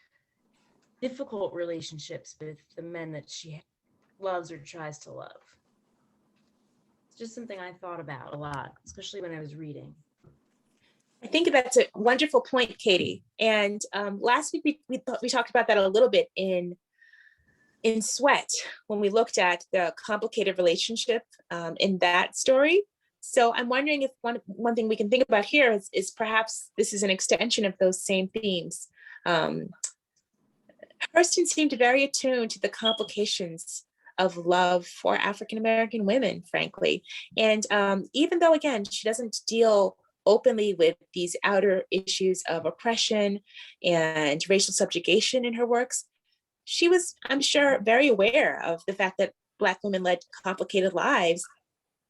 difficult relationships with the men that she loves or tries to love. It's just something I thought about a lot, especially when I was reading. I think that's a wonderful point, Katie. And last week we talked about that a little bit in Sweat when we looked at the complicated relationship in that story. So I'm wondering if one thing we can think about here is perhaps this is an extension of those same themes. Hurston seemed very attuned to the complications of love for African-American women, frankly. And even though, again, she doesn't deal openly with these outer issues of oppression and racial subjugation in her works, she was, I'm sure, very aware of the fact that Black women led complicated lives,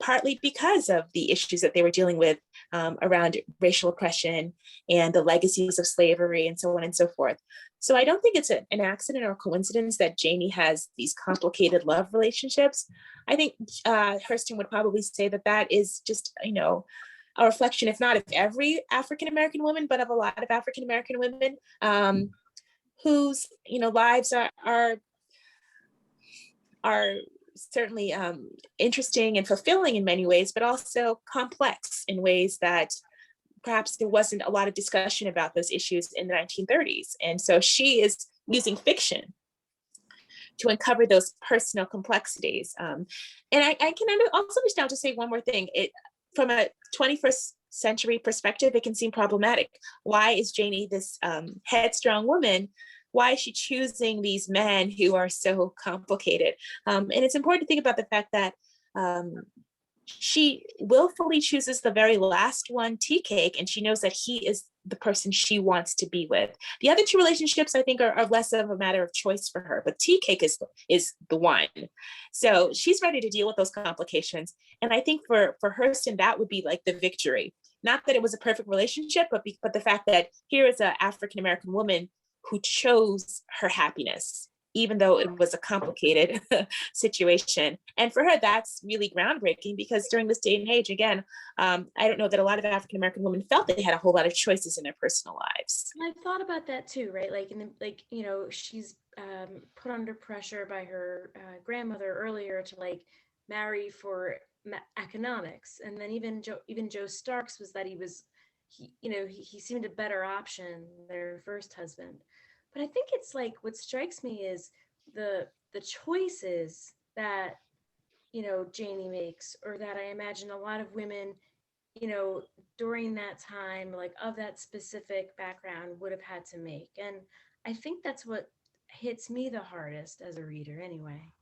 partly because of the issues that they were dealing with around racial oppression and the legacies of slavery and so on and so forth. So I don't think it's an accident or coincidence that Janie has these complicated love relationships. I think Hurston would probably say that that is just, a reflection, if not of every African-American woman, but of a lot of African-American women whose, lives are certainly interesting and fulfilling in many ways, but also complex in ways that perhaps there wasn't a lot of discussion about those issues in the 1930s. And so she is using fiction to uncover those personal complexities. And I can also just now to say one more thing. From a 21st century perspective, it can seem problematic. Why is Janie this headstrong woman? Why is she choosing these men who are so complicated? And it's important to think about the fact that she willfully chooses the very last one, Tea Cake, and she knows that he is the person she wants to be with. The other two relationships, I think, are less of a matter of choice for her, but Tea Cake is the one. So she's ready to deal with those complications. And I think for Hurston, that would be like the victory. Not that it was a perfect relationship, but the fact that here is an African-American woman who chose her happiness, even though it was a complicated situation. And for her, that's really groundbreaking because during this day and age, again, I don't know that a lot of African-American women felt they had a whole lot of choices in their personal lives. I thought about that too, right? She's put under pressure by her grandmother earlier to marry for economics. And then even Joe Starks was that he seemed a better option than their first husband. But I think it's what strikes me is the choices that, Janie makes, or that I imagine a lot of women, during that time, of that specific background would have had to make. And I think that's what hits me the hardest as a reader anyway.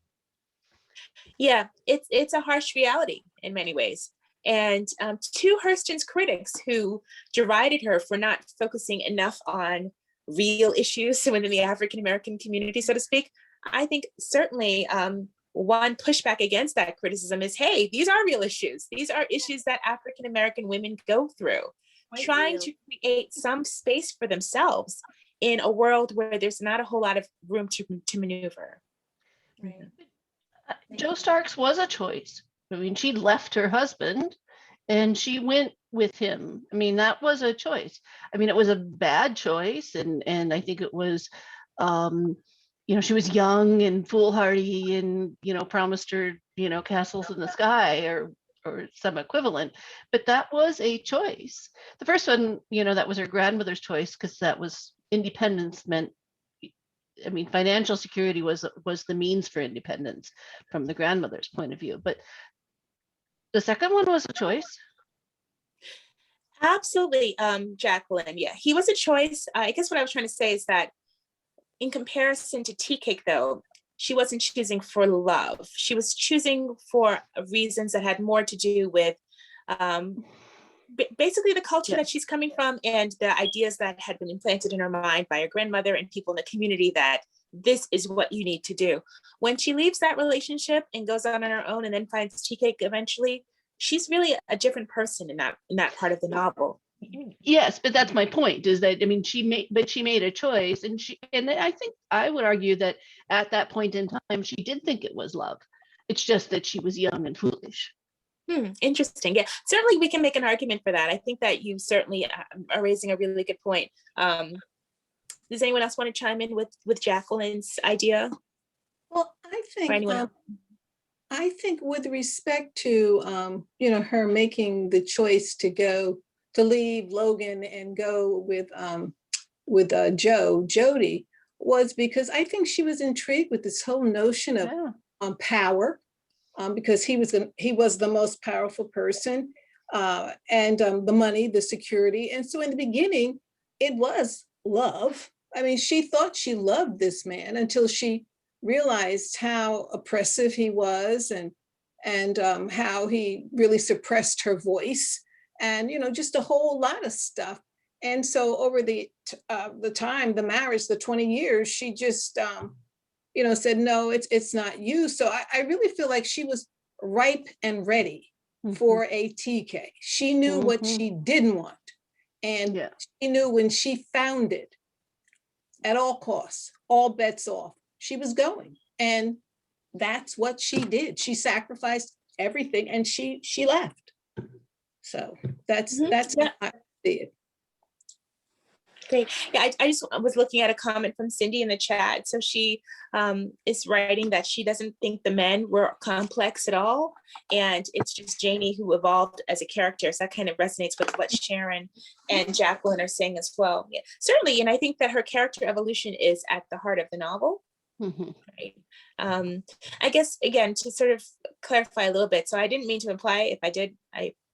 Yeah, it's a harsh reality in many ways. And to Hurston's critics who derided her for not focusing enough on real issues within the African-American community, so to speak, I think certainly one pushback against that criticism is, hey, these are real issues. These are issues that African-American women go through, trying to create some space for themselves in a world where there's not a whole lot of room to maneuver. Right. Joe Starks was a choice. I mean, she left her husband and she went with him. I mean, that was a choice. I mean, it was a bad choice. And I think it was, she was young and foolhardy and, promised her, castles in the sky or some equivalent, but that was a choice. The first one, that was her grandmother's choice because that was independence meant, financial security was the means for independence from the grandmother's point of view. But the second one was a choice. Absolutely, Jacqueline. Yeah, he was a choice. I guess what I was trying to say is that in comparison to Tea Cake, though, she wasn't choosing for love. She was choosing for reasons that had more to do with basically the culture that she's coming from and the ideas that had been implanted in her mind by her grandmother and people in the community that this is what you need to do. When she leaves that relationship and goes out on her own and then finds Tea Cake eventually, she's really a different person in that part of the novel. Yes, but that's my point, is that she made a choice, and I think I would argue that at that point in time she did think it was love. It's just that she was young and foolish. Interesting. Yeah, certainly we can make an argument for that. I think that you certainly are raising a really good point. Does anyone else want to chime in with Jacqueline's idea? Well, Or anyone else? I think with respect to, her making the choice to leave Logan and go with Jody, was because I think she was intrigued with this whole notion of power, because he was the most powerful person, and the money, the security. And so in the beginning, it was love. I mean, she thought she loved this man until she realized how oppressive he was, and how he really suppressed her voice, and just a whole lot of stuff. And so over the time, the marriage, the 20 years, she just said, no, it's not you. So I really feel like she was ripe and ready for a TK. She knew what she didn't want, and she knew when she found it, at all costs, all bets off, she was going. And that's what she did. She sacrificed everything, and she left. So that's how I see it. Great. Yeah, I just was looking at a comment from Cindy in the chat. So she is writing that she doesn't think the men were complex at all, and it's just Janie who evolved as a character. So that kind of resonates with what Sharon and Jacqueline are saying as well. Yeah, certainly, and I think that her character evolution is at the heart of the novel. Right. I guess again, to sort of clarify a little bit. So I didn't mean to imply, if I did,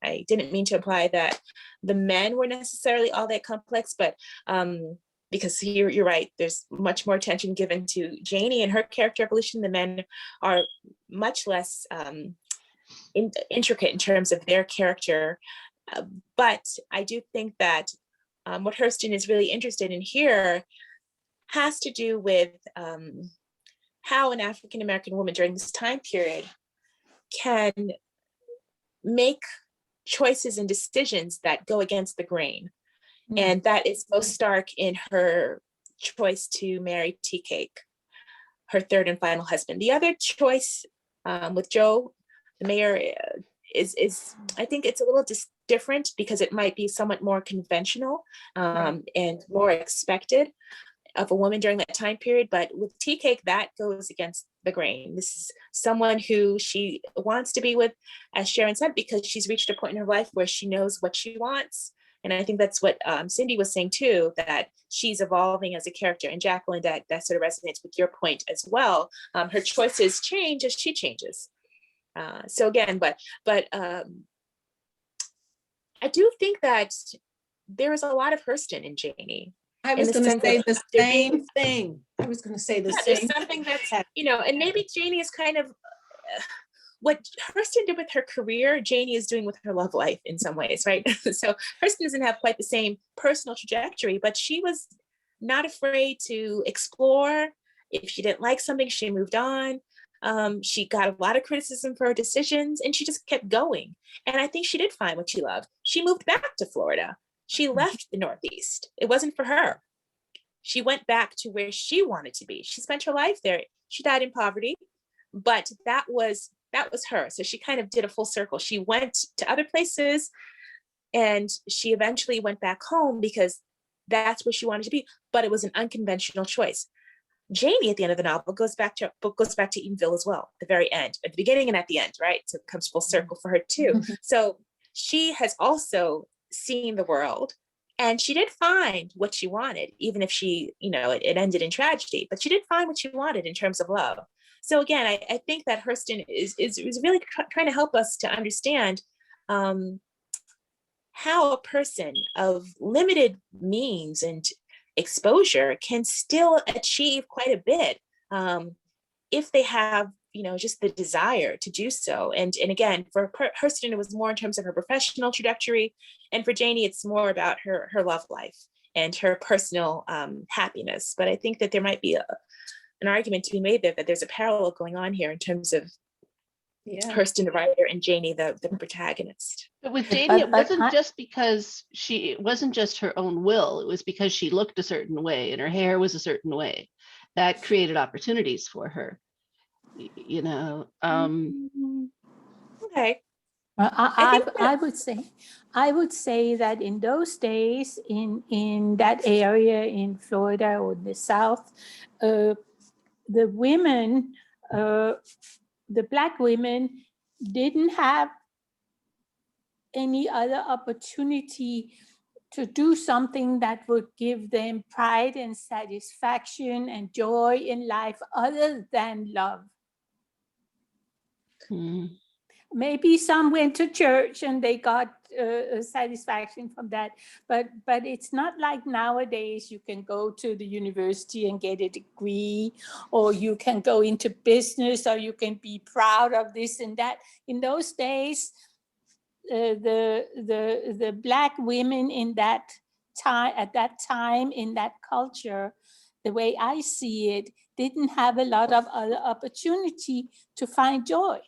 I didn't mean to imply that the men were necessarily all that complex, but because you're right, there's much more attention given to Janie and her character evolution. The men are much less intricate in terms of their character. But I do think that what Hurston is really interested in here has to do with how an African-American woman during this time period can make choices and decisions that go against the grain. And that is most stark in her choice to marry Tea Cake, her third and final husband. The other choice with Joe, the mayor, is I think it's a little different because it might be somewhat more conventional and more expected of a woman during that time period. But with Tea Cake, that goes against the grain. This is someone who she wants to be with, as Sharon said, because she's reached a point in her life where she knows what she wants. And I think that's what Cindy was saying too, that she's evolving as a character. And Jacqueline, that sort of resonates with your point as well. Her choices change as she changes. So again, but I do think that there is a lot of Hurston in Janie. I was going to say the same thing. I was going to say the same. There's something that's, and maybe Janie is kind of what Hurston did with her career, Janie is doing with her love life in some ways, right? So Hurston doesn't have quite the same personal trajectory, but she was not afraid to explore. If she didn't like something, she moved on. She got a lot of criticism for her decisions, and she just kept going. And I think she did find what she loved. She moved back to Florida. She left the Northeast. It wasn't for her. She went back to where she wanted to be. She spent her life there. She died in poverty, but that was her. So she kind of did a full circle. She went to other places, and she eventually went back home because that's where she wanted to be, but it was an unconventional choice. Janie at the end of the novel goes back to Edenville as well, at the very end, at the beginning and at the end, right? So it comes full circle for her too. So she has also seen the world, and she did find what she wanted, even if she, it ended in tragedy, but she did find what she wanted in terms of love. So again, I think that Hurston is really trying to help us to understand how a person of limited means and exposure can still achieve quite a bit if they have, just the desire to do so. And again, for Hurston, it was more in terms of her professional trajectory. And for Janie, it's more about her love life and her personal happiness. But I think that there might be an argument to be made there that there's a parallel going on here in terms of Hurston, the writer, and Janie, the protagonist. But with Janie, it wasn't just because it wasn't just her own will. It was because she looked a certain way and her hair was a certain way. That created opportunities for her. Okay. I would say that in those days, in that area in Florida or the South, the women, the Black women, didn't have any other opportunity to do something that would give them pride and satisfaction and joy in life other than love. Maybe some went to church and they got satisfaction from that, but it's not like nowadays you can go to the university and get a degree, or you can go into business, or you can be proud of this and that. In those days, the Black women in that time, at that time, in that culture, the way I see it, didn't have a lot of other opportunity to find joy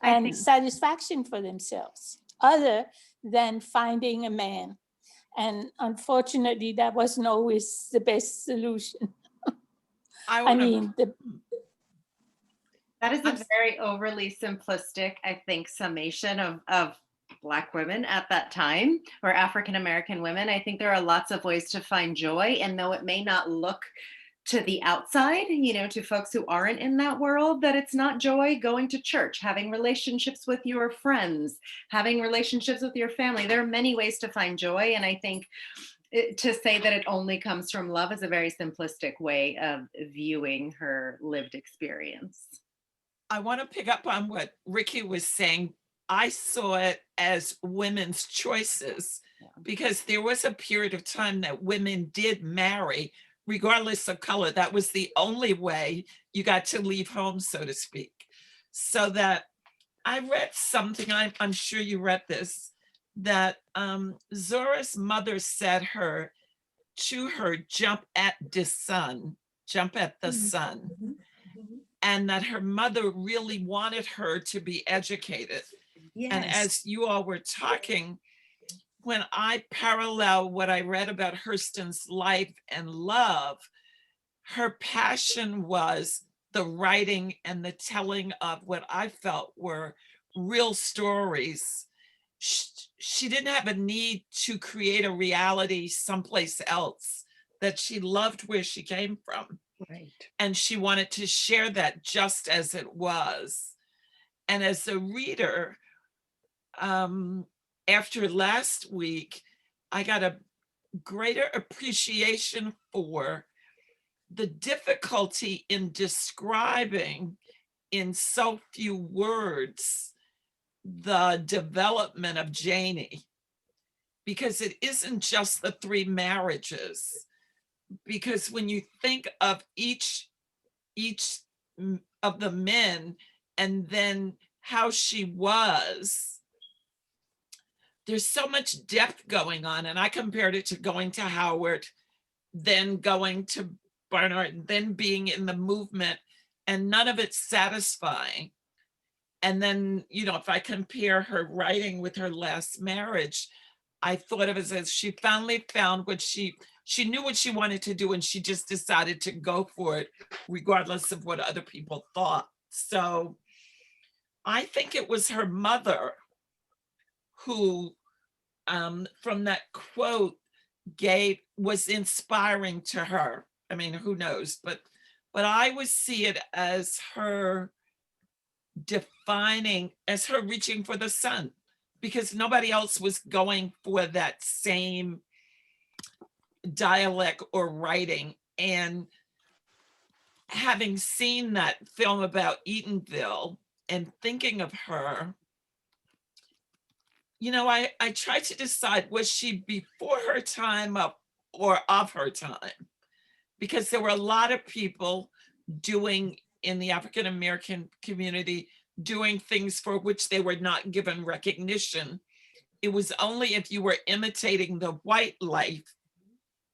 and satisfaction for themselves, other than finding a man. And unfortunately, that wasn't always the best solution. That is a very overly simplistic, I think, summation of Black women at that time, or African American women. I think there are lots of ways to find joy, and though it may not look to the outside, you know, to folks who aren't in that world, that it's not joy going to church, having relationships with your friends, having relationships with your family. There are many ways to find joy, and I think to say that it only comes from love is a very simplistic way of viewing her lived experience. I want to pick up on what Ricky was saying. I saw it as women's choices, because there was a period of time that women did marry regardless of color. That was the only way you got to leave home, so to speak. So that I read something, I'm sure you read this, that Zora's mother said to her, jump at the sun, jump at the sun. And that her mother really wanted her to be educated. Yes. And as you all were talking, when I parallel what I read about Hurston's life and love, her passion was the writing and the telling of what I felt were real stories. She didn't have a need to create a reality someplace else, that she loved where she came from. Right. And she wanted to share that just as it was. And as a reader, after last week, I got a greater appreciation for the difficulty in describing in so few words the development of Janie, because it isn't just the 3 marriages. Because when you think of each of the men and then how she was, there's so much depth going on. And I compared it to going to Howard, then going to Barnard, then being in the movement, and none of it's satisfying. And then, you know, if I compare her writing with her last marriage, I thought of it as she finally found what she knew what she wanted to do, and she just decided to go for it, regardless of what other people thought. So I think it was her mother who, from that quote, was inspiring to her. I mean, who knows, but I would see it as her defining, as her reaching for the sun, because nobody else was going for that same dialect or writing. And having seen that film about Eatonville and thinking of her, you know, I tried to decide, was she before her time or of her time? Because there were a lot of people doing in the African American community, doing things for which they were not given recognition. It was only if you were imitating the white life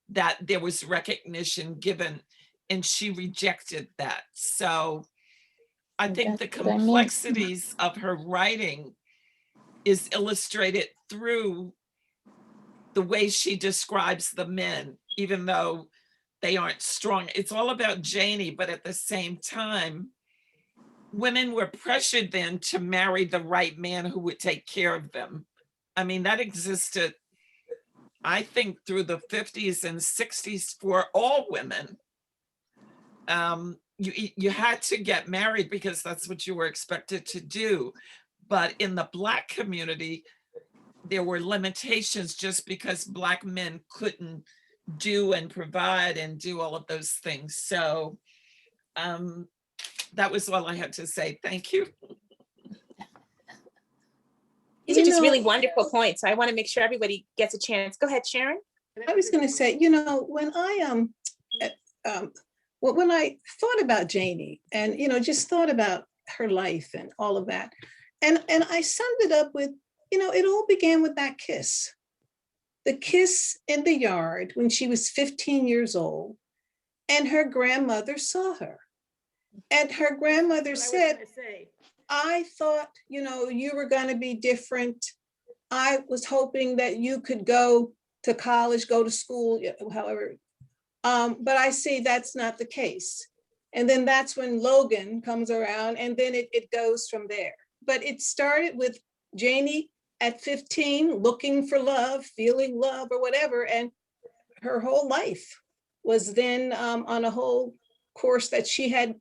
that there was recognition given, and she rejected that. So I think the complexities of her writing is illustrated through the way she describes the men, even though they aren't strong. It's all about Janie, but at the same time, women were pressured then to marry the right man who would take care of them. I mean, that existed, I think, through the 50s and 60s for all women. You had to get married because that's what you were expected to do. But in the Black community, there were limitations just because Black men couldn't do and provide and do all of those things. So that was all I had to say. Thank you. These are just really wonderful points. I want to make sure everybody gets a chance. Go ahead, Sharon. I was going to say, you know, when I thought about Janie and, you know, just thought about her life and all of that, and I summed it up with, you know, it all began with that kiss. The kiss in the yard when she was 15 years old, and her grandmother saw her. And her grandmother said, I thought, you know, you were going to be different. I was hoping that you could go to college, go to school, however. But I see that's not the case. And then that's when Logan comes around, and then it goes from there. But it started with Janie at 15, looking for love, feeling love or whatever. And her whole life was then on a whole course that she had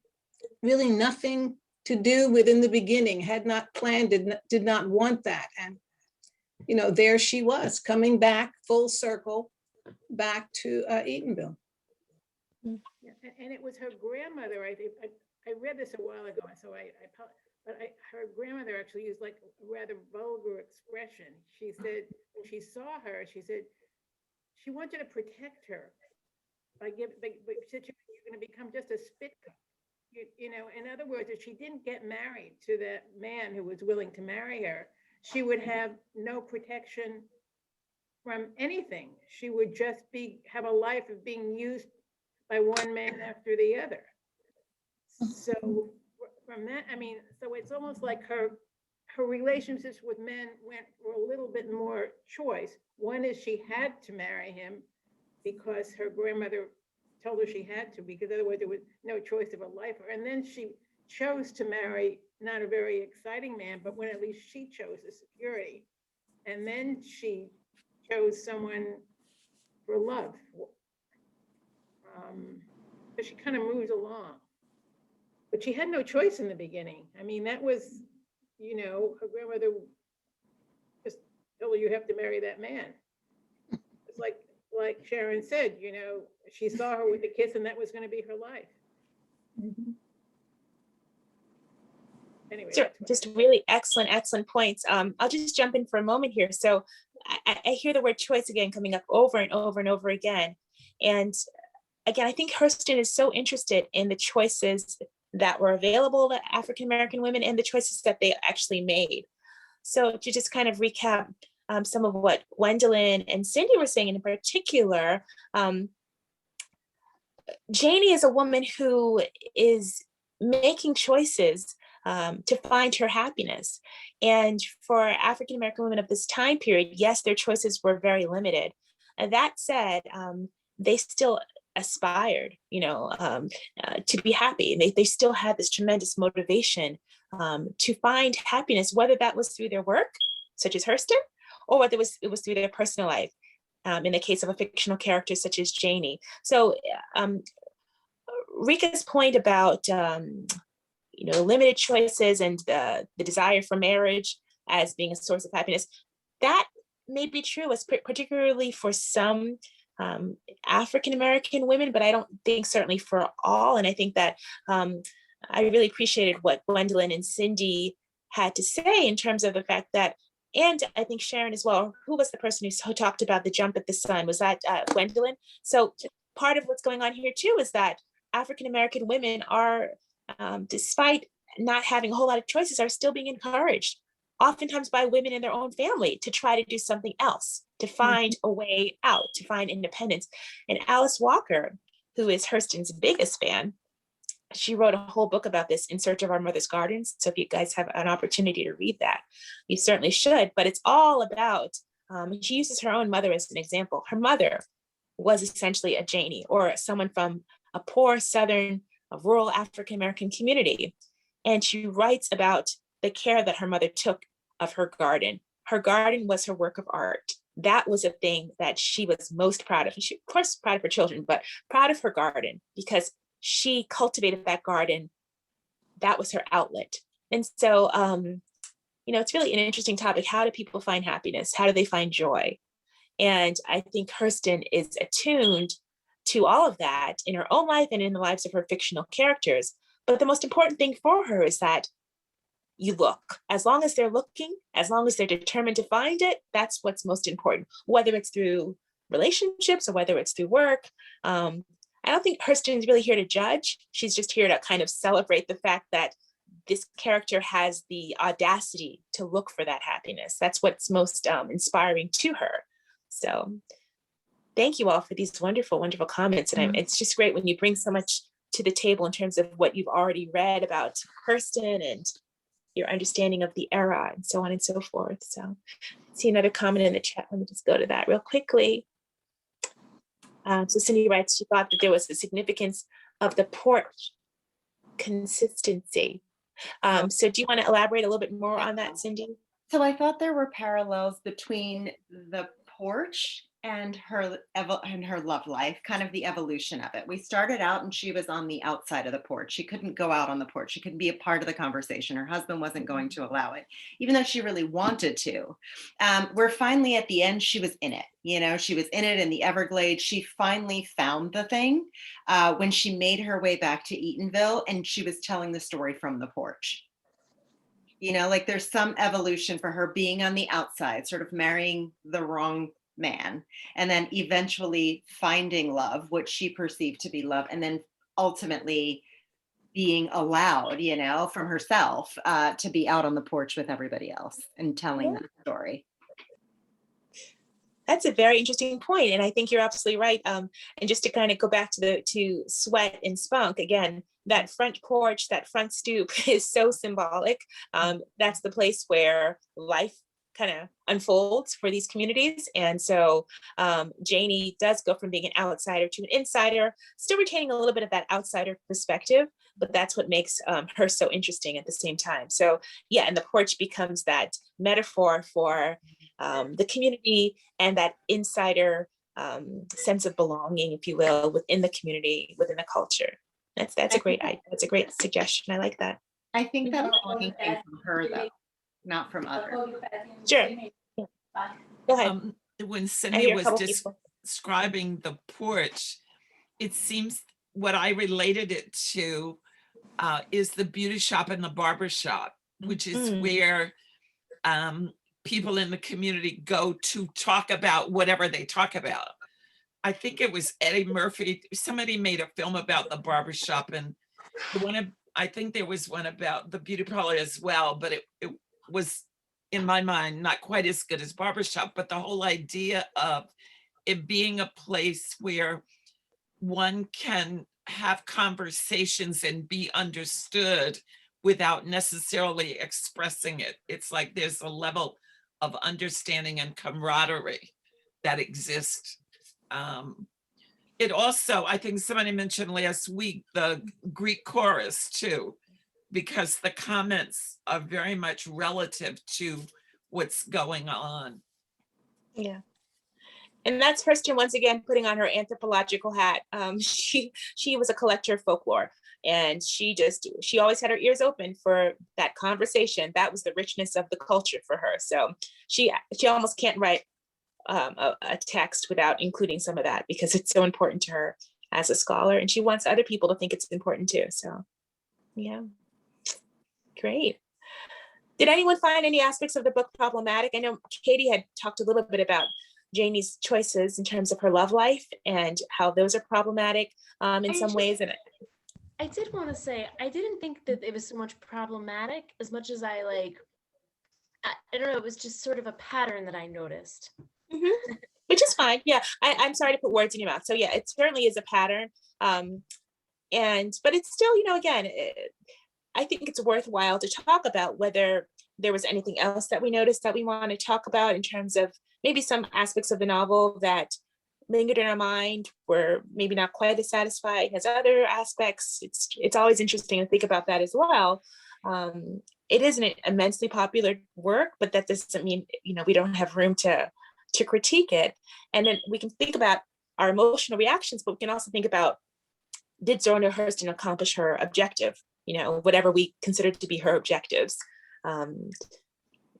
really nothing to do with in the beginning, had not planned, did not want that. And, you know, there she was coming back full circle back to Eatonville. Yeah, and it was her grandmother. I read this a while ago, so her grandmother actually used like a rather vulgar expression. She said when she saw her, she said she wanted to protect her by said you're going to become just a spit cup. You know, in other words, if she didn't get married to that man who was willing to marry her, she would have no protection from anything. She would just have a life of being used by one man after the other. So from that, I mean, so it's almost like her relationships with men were a little bit more choice. One is she had to marry him because her grandmother told her she had to, because otherwise there was no choice of a life. And then she chose to marry not a very exciting man, but when at least she chose the security. And then she chose someone for love. So she kind of moves along. But she had no choice in the beginning. I mean, that was, you know, her grandmother just told her you have to marry that man. It's like Sharon said, you know, she saw her with the kiss and that was going to be her life. Mm-hmm. Anyway. So just really excellent points. I'll just jump in for a moment here. So I hear the word choice again coming up over and over and over again. And again, I think Hurston is so interested in the choices that were available to African-American women and the choices that they actually made. So to just kind of recap some of what Gwendolyn and Cindy were saying in particular, Janie is a woman who is making choices to find her happiness. And for African-American women of this time period, yes, their choices were very limited. And that said, they still aspired, you know, to be happy. They still had this tremendous motivation to find happiness, whether that was through their work, such as Hurston, or whether it was through their personal life, in the case of a fictional character such as Janie. So Rika's point about, you know, limited choices and the desire for marriage as being a source of happiness, that may be true, particularly for some African-American women, but I don't think certainly for all. And I think that I really appreciated what Gwendolyn and Cindy had to say in terms of the fact that, and I think Sharon as well, who was the person who talked about the jump at the sun? Was that Gwendolyn? So part of what's going on here too is that African-American women are, despite not having a whole lot of choices, are still being encouraged, oftentimes by women in their own family, to try to do something else, to find a way out, to find independence. And Alice Walker, who is Hurston's biggest fan, she wrote a whole book about this, In Search of Our Mother's Gardens. So if you guys have an opportunity to read that, you certainly should. But it's all about, she uses her own mother as an example. Her mother was essentially a Janie, or someone from a poor Southern, a rural African-American community. And she writes about the care that her mother took of her garden. Her garden was her work of art. That was a thing that she was most proud of. She, of course, proud of her children, but proud of her garden because she cultivated that garden. That was her outlet. And so, it's really an interesting topic. How do people find happiness? How do they find joy? And I think Hurston is attuned to all of that in her own life and in the lives of her fictional characters. But the most important thing for her is that you look. As long as they're looking, as long as they're determined to find it, that's what's most important, whether it's through relationships or whether it's through work. I don't think Hurston's really here to judge. She's just here to kind of celebrate the fact that this character has the audacity to look for that happiness. That's what's most inspiring to her. So thank you all for these wonderful, wonderful comments. And it's just great when you bring so much to the table in terms of what you've already read about Hurston and your understanding of the era and so on and so forth. So see another comment in the chat. Let me just go to that real quickly. So Cindy writes, she thought that there was a significance of the porch consistency. So do you want to elaborate a little bit more on that, Cindy? So I thought there were parallels between the porch and her love life, kind of the evolution of it. We started out and she was on the outside of the porch. She couldn't go out on the porch. She couldn't be a part of the conversation. Her husband wasn't going to allow it, even though she really wanted to. We're finally at the end, she was in it. She was in it in the Everglades. She finally found the thing when she made her way back to Eatonville and she was telling the story from the porch. Like there's some evolution for her being on the outside, sort of marrying the wrong man, and then eventually finding love, what she perceived to be love, and then ultimately being allowed, from herself to be out on the porch with everybody else and telling that story. That's a very interesting point, and I think you're absolutely right. And just to kind of go back to Sweat and Spunk again, that front porch, that front stoop is so symbolic. That's the place where life kind of unfolds for these communities. And so Janie does go from being an outsider to an insider, still retaining a little bit of that outsider perspective, but that's what makes her so interesting at the same time. So yeah, and the porch becomes that metaphor for the community and that insider sense of belonging, if you will, within the community, within the culture. That's a great idea. That's a great suggestion. I like that. I think that belonging came from her though, not from others. Sure. Go ahead. When Cindy was describing the porch, it seems what I related it to is the beauty shop and the barber shop, which is where people in the community go to talk about whatever they talk about. I think it was Eddie Murphy. Somebody made a film about the barbershop, and I think there was one about the beauty parlor as well, but it was, in my mind, not quite as good as barbershop. But the whole idea of it being a place where one can have conversations and be understood without necessarily expressing it. It's like there's a level of understanding and camaraderie that exists. It also, I think somebody mentioned last week, the Greek chorus too, because the comments are very much relative to what's going on. Yeah. And that's Hurston once again putting on her anthropological hat. She was a collector of folklore, and she always had her ears open for that conversation. That was the richness of the culture for her. So she almost can't write a text without including some of that, because it's so important to her as a scholar, and she wants other people to think it's important too. So yeah, great. Did anyone find any aspects of the book problematic? I know Katie had talked a little bit about Janie's choices in terms of her love life and how those are problematic in some ways. And I did want to say, I didn't think that it was so much problematic as much as I don't know, it was just sort of a pattern that I noticed. Mm-hmm. Which is fine. Yeah, I'm sorry to put words in your mouth. So yeah, it certainly is a pattern. But it's still, again, I think it's worthwhile to talk about whether there was anything else that we noticed that we want to talk about in terms of maybe some aspects of the novel that lingered in our mind, were maybe not quite as satisfying as other aspects. It's always interesting to think about that as well. It is an immensely popular work, but that doesn't mean, we don't have room to critique it. And then we can think about our emotional reactions, but we can also think about, did Zora Neale Hurston accomplish her objective? Whatever we consider to be her objectives.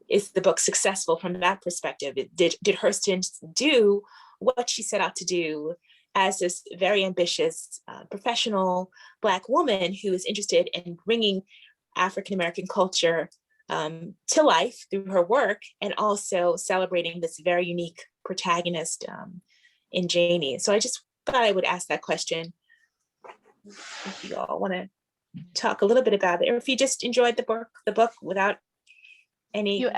Is the book successful from that perspective? Did Hurston do what she set out to do as this very ambitious, professional Black woman who is interested in bringing African-American culture to life through her work, and also celebrating this very unique protagonist in Janie? So I just thought I would ask that question. If you all want to talk a little bit about it, or if you just enjoyed the book without any, you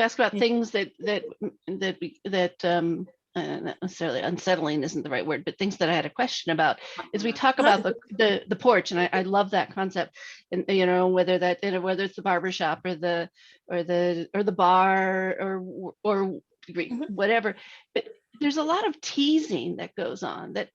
ask about things that not necessarily unsettling isn't the right word, but things that I had a question about. Is we talk about the porch, and I love that concept, and whether it's the barbershop or the bar or whatever, but there's a lot of teasing that goes on that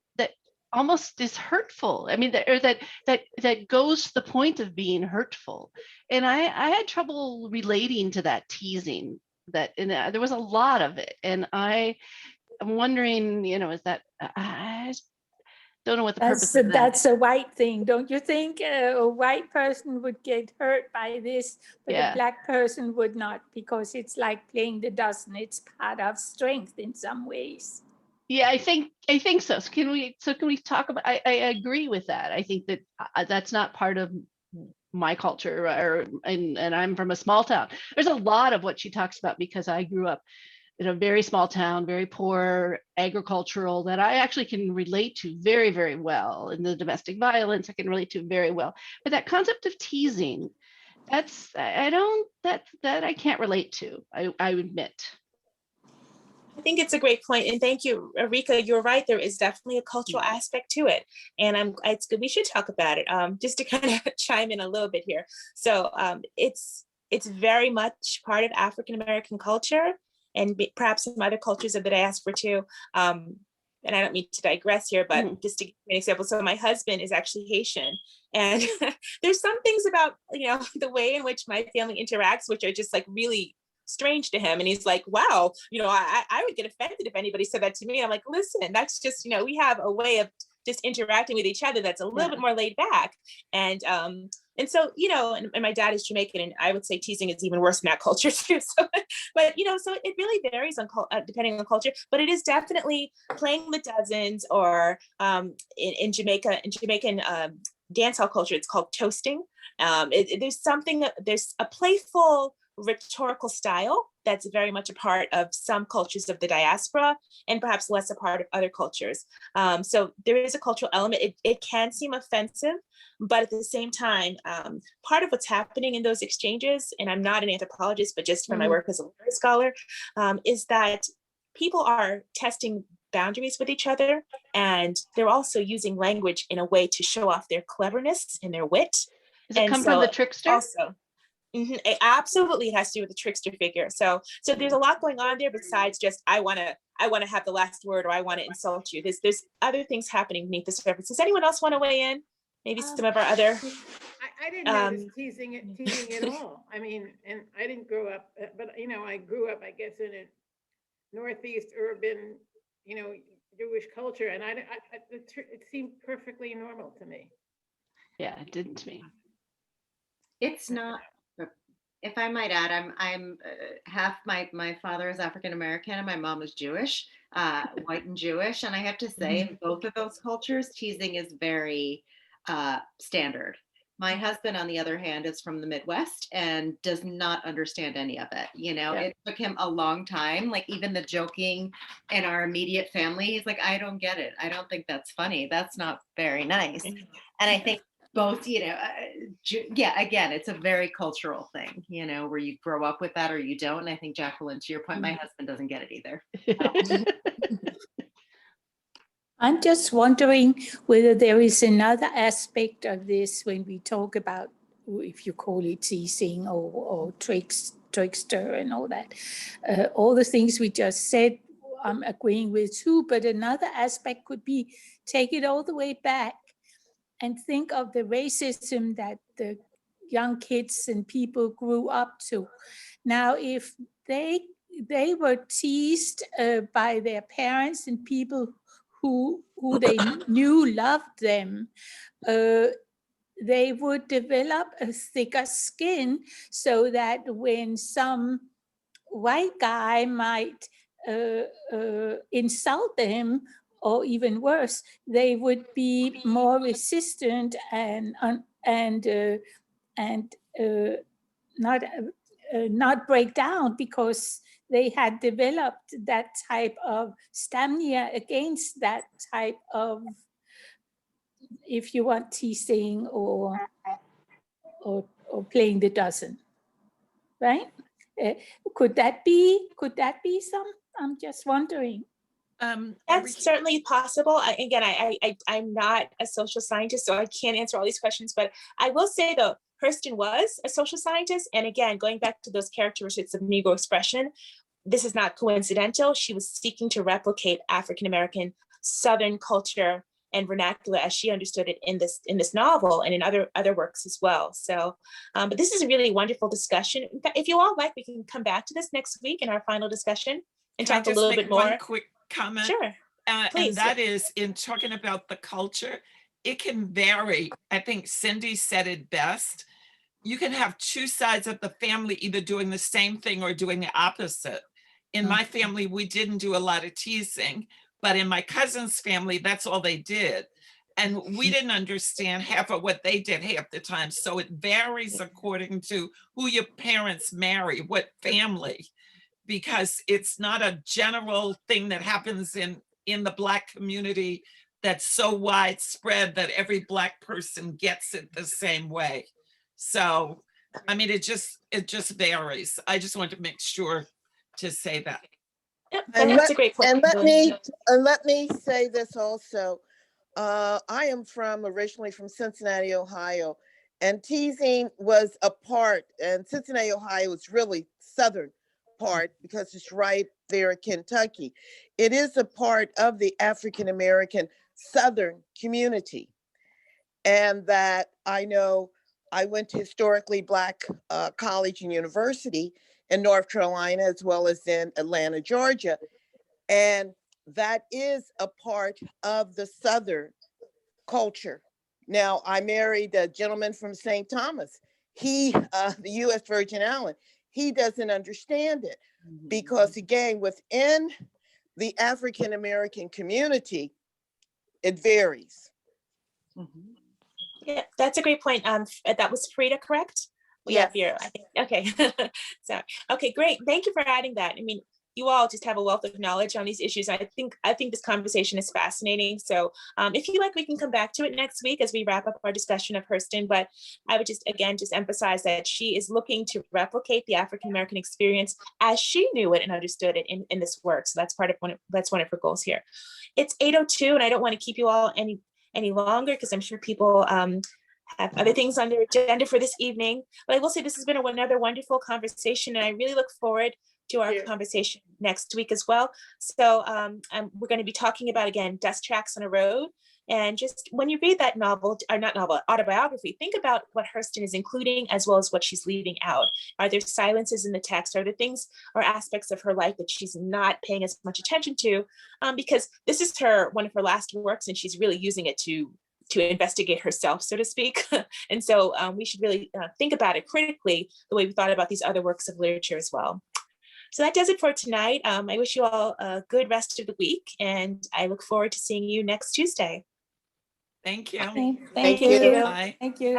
almost is hurtful. I mean, that goes to the point of being hurtful. And I had trouble relating to that teasing, and there was a lot of it. And I'm wondering, is that, I don't know what the purpose of that. That's a white thing. Don't you think a white person would get hurt by this, but a Black person would not, because it's like playing the dozen. It's part of strength in some ways. Yeah, I think so. So can we talk about? I agree with that. I think that that's not part of my culture, and I'm from a small town. There's a lot of what she talks about, because I grew up in a very small town, very poor, agricultural, that I actually can relate to very, very well. In the domestic violence, I can relate to very well. But that concept of teasing, that I can't relate to. I admit. I think it's a great point, and thank you, Rika. You're right. There is definitely a cultural aspect to it, and it's good. We should talk about it. Just to kind of chime in a little bit here. So it's very much part of African American culture, and perhaps some other cultures of the diaspora too. And I don't mean to digress here, but just to give you an example. So my husband is actually Haitian, and there's some things about the way in which my family interacts, which are just like really strange to him. And he's like, wow, I would get offended if anybody said that to me. I'm like, listen, that's just, we have a way of just interacting with each other that's a little bit more laid back. And so, and my dad is Jamaican, and I would say teasing is even worse in that culture too. So, but, so it really varies on depending on culture, but it is definitely playing the dozens, or in Jamaican dancehall culture, it's called toasting. There's a playful rhetorical style that's very much a part of some cultures of the diaspora, and perhaps less a part of other cultures. So there is a cultural element. It can seem offensive, but at the same time, part of what's happening in those exchanges, and I'm not an anthropologist, but just from my work as a literary scholar, is that people are testing boundaries with each other, and they're also using language in a way to show off their cleverness and their wit. Does it come from the trickster? Also, it absolutely has to do with the trickster figure. So there's a lot going on there besides just I want to have the last word, or I want to insult you. There's other things happening beneath the surface. Does anyone else want to weigh in? Maybe some of our other. I didn't notice teasing at all. I mean, and I didn't grow up, but I grew up, I guess, in a Northeast urban, Jewish culture, and it seemed perfectly normal to me. Yeah, it didn't to me. It's not. If I might add, I'm half my father is African American and my mom is Jewish, white and Jewish, and I have to say, in both of those cultures, teasing is very standard. My husband, on the other hand, is from the Midwest and does not understand any of it. It took him a long time. Like even the joking in our immediate family, he's like, I don't get it. I don't think that's funny. That's not very nice. And I think both, again, it's a very cultural thing, where you grow up with that or you don't. And I think, Jacqueline, to your point, my husband doesn't get it either. I'm just wondering whether there is another aspect of this when we talk about, if you call it teasing or trickster and all that. All the things we just said, I'm agreeing with too, but another aspect could be take it all the way back and think of the racism that the young kids and people grew up to. Now, if they were teased by their parents and people who they knew loved them, they would develop a thicker skin, so that when some white guy might insult them, or even worse, they would be more resistant and not break down, because they had developed that type of stamina against that type of, if you want, teasing or playing the dozen, right? Could that be some? I'm just wondering. That's certainly possible. I'm not a social scientist, so I can't answer all these questions, but I will say though, Hurston was a social scientist. And again, going back to those characteristics of Negro expression, this is not coincidental. She was seeking to replicate African-American Southern culture and vernacular as she understood it in this novel and in other works as well. So, but this is a really wonderful discussion. In fact, if you all like, we can come back to this next week in our final discussion and Can I talk a just little make bit more. one quick comment? Sure. And Please. that is, in talking about the culture, it can vary. I think Cindy said it best. You can have two sides of the family either doing the same thing or doing the opposite. In my family, we didn't do a lot of teasing, but in my cousin's family, that's all they did. And we didn't understand half of what they did half the time. So it varies according to who your parents marry, what family, because it's not a general thing that happens in the Black community that's so widespread that every Black person gets it the same way. So, I mean, it just varies. I just wanted to make sure to say that. Yep, And that's a great point. let me say this also. I am originally from Cincinnati, Ohio, and teasing was a part, and Cincinnati, Ohio is really southern part because it's right there in Kentucky. It is a part of the African-American Southern community. And that I know I went to historically Black college and university in North Carolina, as well as in Atlanta, Georgia. And that is a part of the Southern culture. Now, I married a gentleman from St. Thomas. He, the U.S. Virgin Island, he doesn't understand it because, again, within the African-American community, it varies. Yeah, that's a great point. That was Frida, correct? We have your, I think, okay. Sorry. Okay, great. Thank you for adding that. I mean, you all just have a wealth of knowledge on these issues. I think this conversation is fascinating. So if you like, we can come back to it next week as we wrap up our discussion of Hurston. But I would just emphasize that she is looking to replicate the African-American experience as she knew it and understood it in this work. So that's one of her goals here. It's 8:02, and I don't want to keep you all any longer because I'm sure people have other things on their agenda for this evening. But I will say this has been another wonderful conversation, and I really look forward to our conversation next week as well. So we're going to be talking about, again, Dust Tracks on a Road. And just when you read that autobiography, think about what Hurston is including as well as what she's leaving out. Are there silences in the text? Are there things or aspects of her life that she's not paying as much attention to? Because this is one of her last works, and she's really using it to investigate herself, so to speak. And so we should really think about it critically the way we thought about these other works of literature as well. So that does it for tonight. I wish you all a good rest of the week, and I look forward to seeing you next Tuesday. Thank you. Thank you. Bye. Thank you.